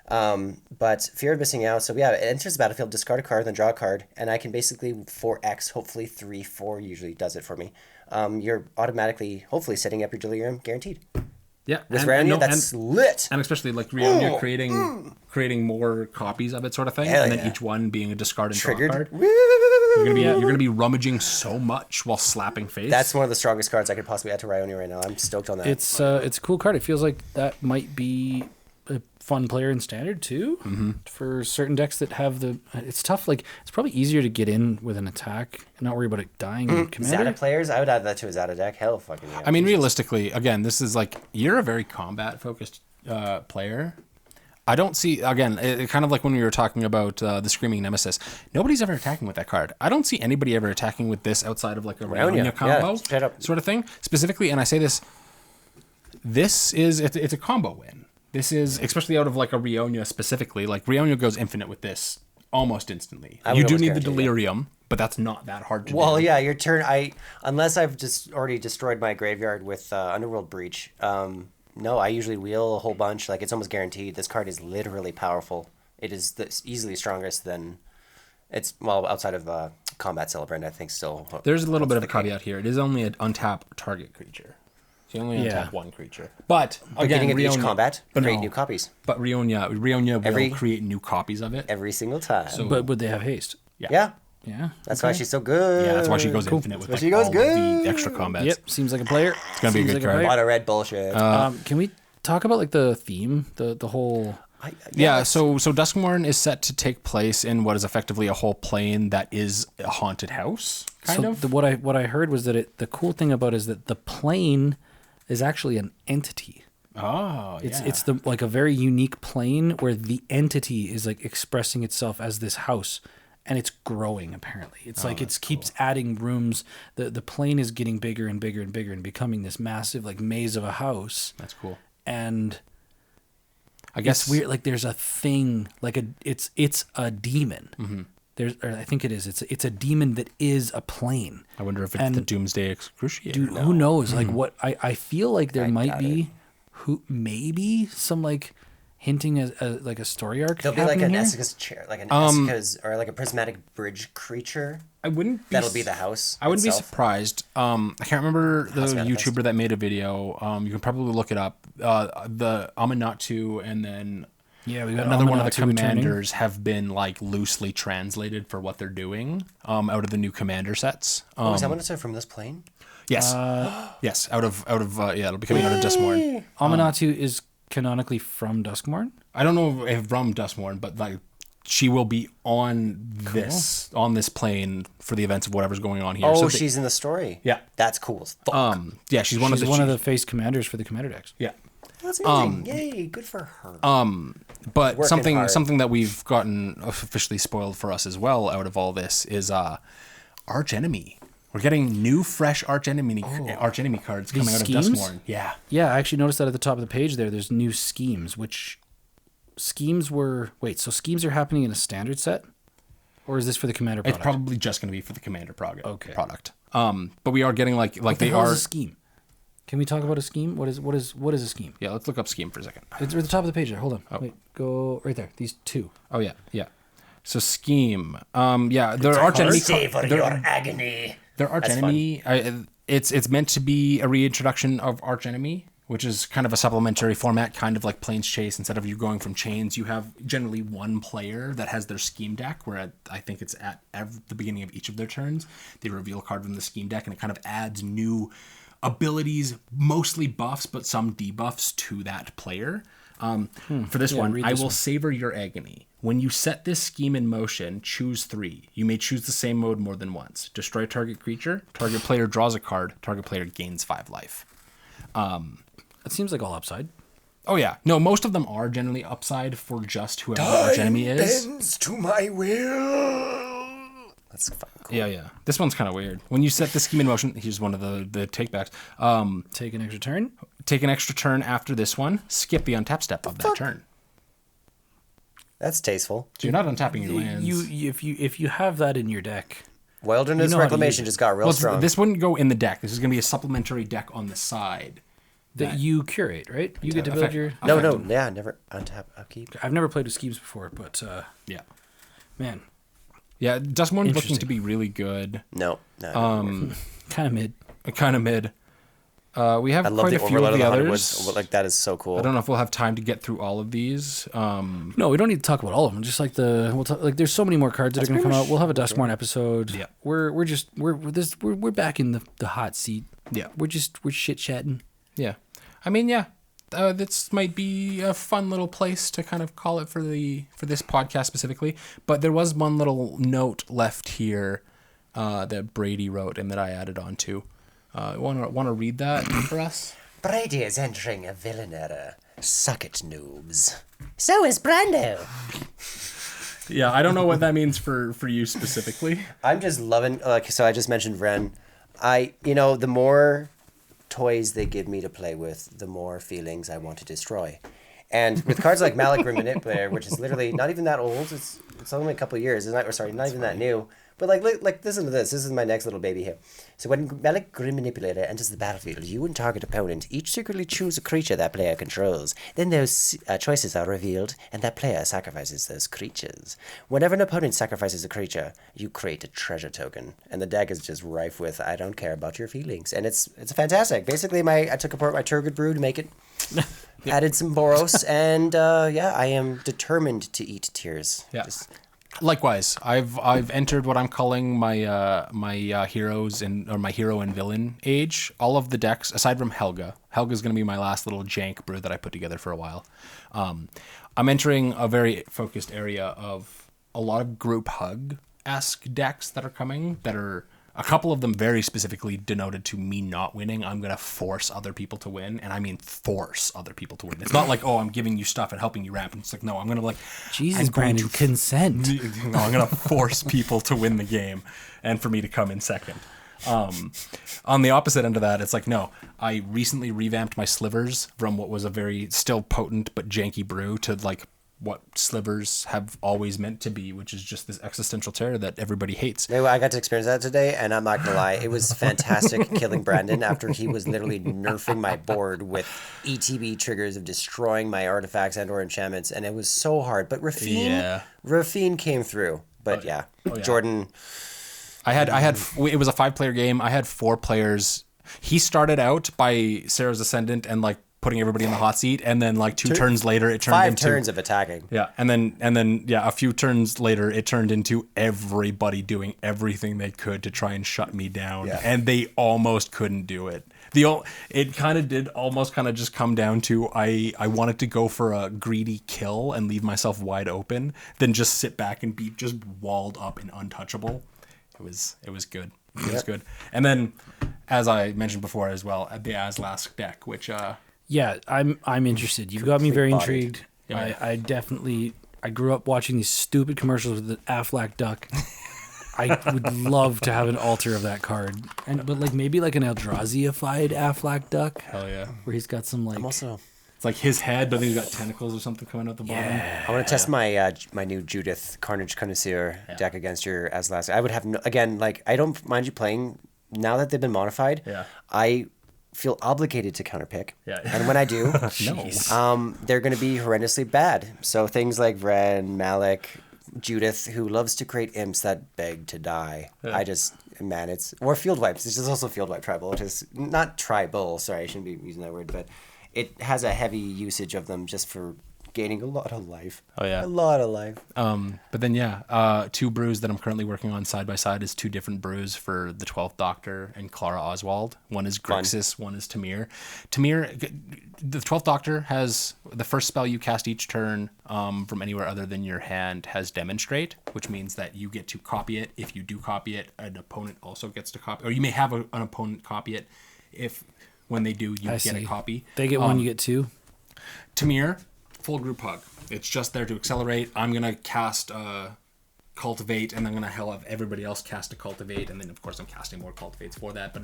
But Fear of Missing Out, so it enters the battlefield, discard a card, then draw a card, and I can basically 4x, hopefully 3-4 usually does it for me. You're automatically, hopefully, setting up your Delirium, guaranteed. Yeah. With Rionia, that's lit! And especially like Rionia creating more copies of it sort of thing, and then each one being a discard and draw card. You're gonna be rummaging so much while slapping face. That's one of the strongest cards I could possibly add to Rionia right now. I'm stoked on that. It's a cool card. It feels like that might be a fun player in Standard too. For certain decks that have it's tough. Like it's probably easier to get in with an attack and not worry about it dying in Commander. Zeta players, I would add that to a Zeta deck. Hell fucking yeah. I mean, realistically, again, this is like you're a very combat focused player. I don't see, again, it kind of like when we were talking about the Screaming Nemesis. Nobody's ever attacking with that card. I don't see anybody ever attacking with this outside of like a Rionia combo sort of thing. Specifically, and I say this it's a combo win. This is, especially out of like a Rionia specifically, like Rionia goes infinite with this almost instantly. You do need the Delirium, but that's not that hard to do. Well, yeah, your turn, unless I've just already destroyed my graveyard with Underworld Breach, no, I usually wheel a whole bunch. Like, it's almost guaranteed. This card is literally powerful. It is easily strongest than... It's, well, outside of Combat Celebrant, I think still... There's a little bit of a caveat here. It is only an untap target creature. So you only untap one creature. But, again, beginning of each combat, create new copies. But Rionia will create new copies of it. Every single time. So, but would they have haste? Yeah. Yeah. That's why she's so good. Yeah, that's why she goes infinite with she goes all good. of the extra combats. Yep, seems like a player. It's going to be a good card. A lot of red bullshit. Can we talk about like the theme, the whole... So Duskmourn is set to take place in what is effectively a whole plane that is a haunted house, kind of. What I heard was that the cool thing about it is that the plane is actually an entity. Oh, yeah. It's like a very unique plane where the entity is like expressing itself as this house. And it's growing, apparently. It's like it keeps adding rooms. The plane is getting bigger and bigger and bigger and becoming this massive like maze of a house. That's cool. And I guess it's weird. Like there's a thing, like it's a demon. Mm-hmm. I think it is. It's a demon that is a plane. I wonder if it's the Doomsday Excruciator. Dude, who knows? Like what I feel like there might be maybe some like hinting as like a story arc. There'll be like an Essica's chair, like an Essica's, or like a prismatic bridge creature. That'll be the house. I wouldn't be surprised. I can't remember the YouTuber that made a video. You can probably look it up. The Amanatu and then we got another one of the commanders have been like loosely translated for what they're doing out of the new commander sets. Is Amanatu from this plane? Yes. Yes. Out of it'll be coming out of Duskmourn. Amanatu is canonically from Duskmourn? I don't know if from Duskmourn, but like she will be on this plane for the events of whatever's going on here. Oh, she's in the story. Yeah, that's cool as fuck. Yeah, she's one of the face commanders for the commander decks. Yeah, that's amazing. Yay, good for her. But something that we've gotten officially spoiled for us as well out of all this is Arch Enemy. We're getting new, fresh Arch Enemy cards coming out of Duskmourn. Yeah. Yeah, I actually noticed that at the top of the page there. There's new schemes, which schemes were... Wait, so schemes are happening in a standard set? Or is this for the commander product? It's probably just going to be for the commander product. Okay. But we are getting like what they the are... Is a scheme? Can we talk about a scheme? What is a scheme? Yeah, let's look up scheme for a second. It's at the top of the page there. Hold on. Wait, go right there. These two. Oh, yeah. So scheme. They're Arch Enemy... Savor your agony. Their Arch Enemy, it's meant to be a reintroduction of Arch Enemy, which is kind of a supplementary format, kind of like Plains Chase. Instead of you going from chains, you have generally one player that has their scheme deck, where I think it's at the beginning of each of their turns. They reveal a card from the scheme deck, and it kind of adds new abilities, mostly buffs, but some debuffs to that player. For this one, I will savor your agony. When you set this scheme in motion, choose 3. You may choose the same mode more than once. Destroy target creature. Target player draws a card. Target player gains 5 life. That seems like all upside. Oh yeah, no, most of them are generally upside for just whoever the arch enemy is. Bends to my will. That's fucking cool. Yeah. This one's kind of weird. When you set the scheme in motion, here's one of the takebacks. Take an extra turn. Take an extra turn after this one. Skip the untap step of that turn. That's tasteful. So you're not untapping your lands. If you have that in your deck, Wilderness Reclamation just got real strong. This wouldn't go in the deck. This is going to be a supplementary deck on the side that you curate, right? You get to build your... No, never untap, upkeep. I've never played with schemes before, but yeah, man, yeah, Duskmourn looking to be really good. No, kind of mid. We have quite a few of the others. Like that is so cool. I don't know if we'll have time to get through all of these. No, we don't need to talk about all of them. Just like there's so many more cards that are going to come out. We'll have a Duskmourn episode. Yeah, we're back in the hot seat. Yeah, we're chit chatting. Yeah, I mean, yeah. this might be a fun little place to kind of call it for this podcast specifically. But there was one little note left here that Brady wrote and that I added on to. Want to read that for us? Brady is entering a villain era. Suck it, noobs. So is Brando. Yeah, I don't know what that means for you specifically. I'm just loving, so I just mentioned Vren. The more toys they give me to play with, the more feelings I want to destroy. And with cards like Malik Manipulator, which is literally not even that old, it's only a couple of years, not even that new. But like listen to this. This is my next little baby here. So when Malik Grim Manipulator enters the battlefield, you and target opponent each secretly choose a creature that player controls. Then those choices are revealed, and that player sacrifices those creatures. Whenever an opponent sacrifices a creature, you create a treasure token, and the deck is just rife with "I don't care about your feelings," and it's fantastic. Basically, I took apart my Turgid Brew to make it. Added some Boros, and I am determined to eat tears. Yeah. Likewise, I've entered what I'm calling my heroes or my hero and villain age. All of the decks, aside from Helga. Helga's going to be my last little jank brew that I put together for a while. I'm entering a very focused area of a lot of group hug-esque decks that are coming, that are a couple of them very specifically denoted to me not winning. I'm going to force other people to win, and I mean force other people to win. It's not like, oh, I'm giving you stuff and helping you ramp. It's like, no, I'm going to Jesus, Brandon, consent. No, I'm going to force people to win the game and for me to come in second. On the opposite end of that, it's like, no, I recently revamped my slivers from what was a very still potent but janky brew to like what slivers have always meant to be, which is just this existential terror that everybody hates. I got to experience that today, and I'm not gonna lie, it was fantastic killing Brandon after he was literally nerfing my board with ETB triggers of destroying my artifacts and or enchantments, and it was so hard. But Rafine came through. But Jordan. I had it was a 5-player game. I had 4 players. He started out by Sarah's Ascendant and like putting everybody in the hot seat, and then like 2 turns later it turned into 5 turns of attacking. Yeah, and then a few turns later it turned into everybody doing everything they could to try and shut me down, and they almost couldn't do it. It kind of did almost kind of just come down to I wanted to go for a greedy kill and leave myself wide open, than just sit back and be just walled up and untouchable. It was good. It was good. And then, as I mentioned before as well, the Aslask deck, which yeah, I'm interested. You've got me very intrigued. Yeah. I grew up watching these stupid commercials with the Aflac duck. I would love to have an altar of that card, but like maybe like an Eldrazi-ified Aflac duck. Hell yeah, where he's got some like. It's like his head, but then he's got tentacles or something coming out the bottom. I want to test my my new Judith Carnage Connoisseur deck against your Aslask. I would have I don't mind you playing now that they've been modified. Yeah. I feel obligated to counterpick. Yeah. And when I do, they're going to be horrendously bad. So things like Vren, Malik, Judith, who loves to create imps that beg to die. Yeah. Or field wipes. It's just also field wipe tribal, which is not tribal. Sorry, I shouldn't be using that word, but it has a heavy usage of them just for gaining a lot of life. Oh yeah, a lot of life. But then 2 brews that I'm currently working on side by side is 2 different brews for the 12th Doctor and Clara Oswald. One is Grixis, one is Tamir. The 12th Doctor has the first spell you cast each turn from anywhere other than your hand has Demonstrate, which means that you get to copy it. If you do copy it, an opponent also gets to copy, or you may have an opponent copy it. If when they do, you get a copy. They get 1, you get 2. Tamir, full group hug. It's just there to accelerate. I'm going to cast Cultivate, and I'm going to have everybody else cast a Cultivate, and then of course I'm casting more Cultivates for that, but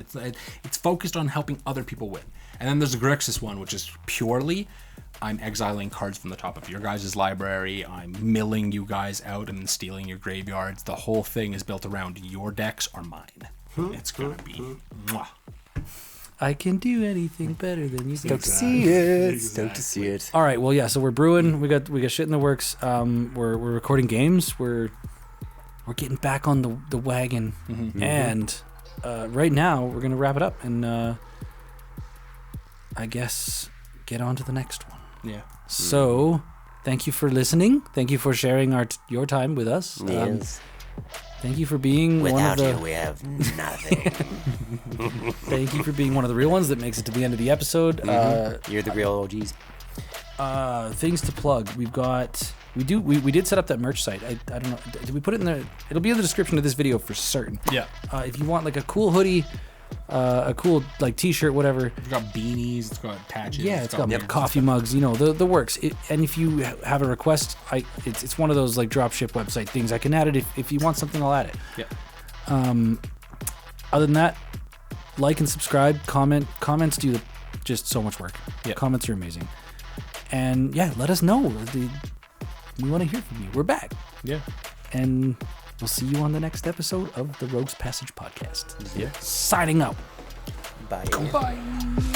it's focused on helping other people win. And then there's a Grixis one, which is purely I'm exiling cards from the top of your guys' library, I'm milling you guys out and then stealing your graveyards. The whole thing is built around your decks are mine. It's going to be mwah. I can do anything better than you. Stoked to see it. Stoked to see it. All right. Well, yeah. So we're brewing. We got shit in the works. We're recording games. We're getting back on the wagon. Mm-hmm. And right now we're gonna wrap it up and I guess get on to the next one. Yeah. So thank you for listening. Thank you for sharing your time with us. Yes. Thank you for being Without one of the... you, we have nothing. Thank you for being one of the real ones that makes it to the end of the episode. You're the real OGs. Things to plug. We did set up that merch site. I don't know. Did we put it in there? It'll be in the description of this video for certain. Yeah. If you want like a cool hoodie, a cool like t-shirt, whatever. It's got beanies. It's got patches. Yeah, it's got coffee mugs. You know the works. And if you have a request, it's one of those like dropship website things. I can add it if you want something. I'll add it. Yeah. Other than that, like and subscribe. Comments do just so much work. Yeah. Comments are amazing. And yeah, let us know. We want to hear from you. We're back. Yeah. And we'll see you on the next episode of the Rogues Passage podcast. Yeah. Signing out. Bye. Bye.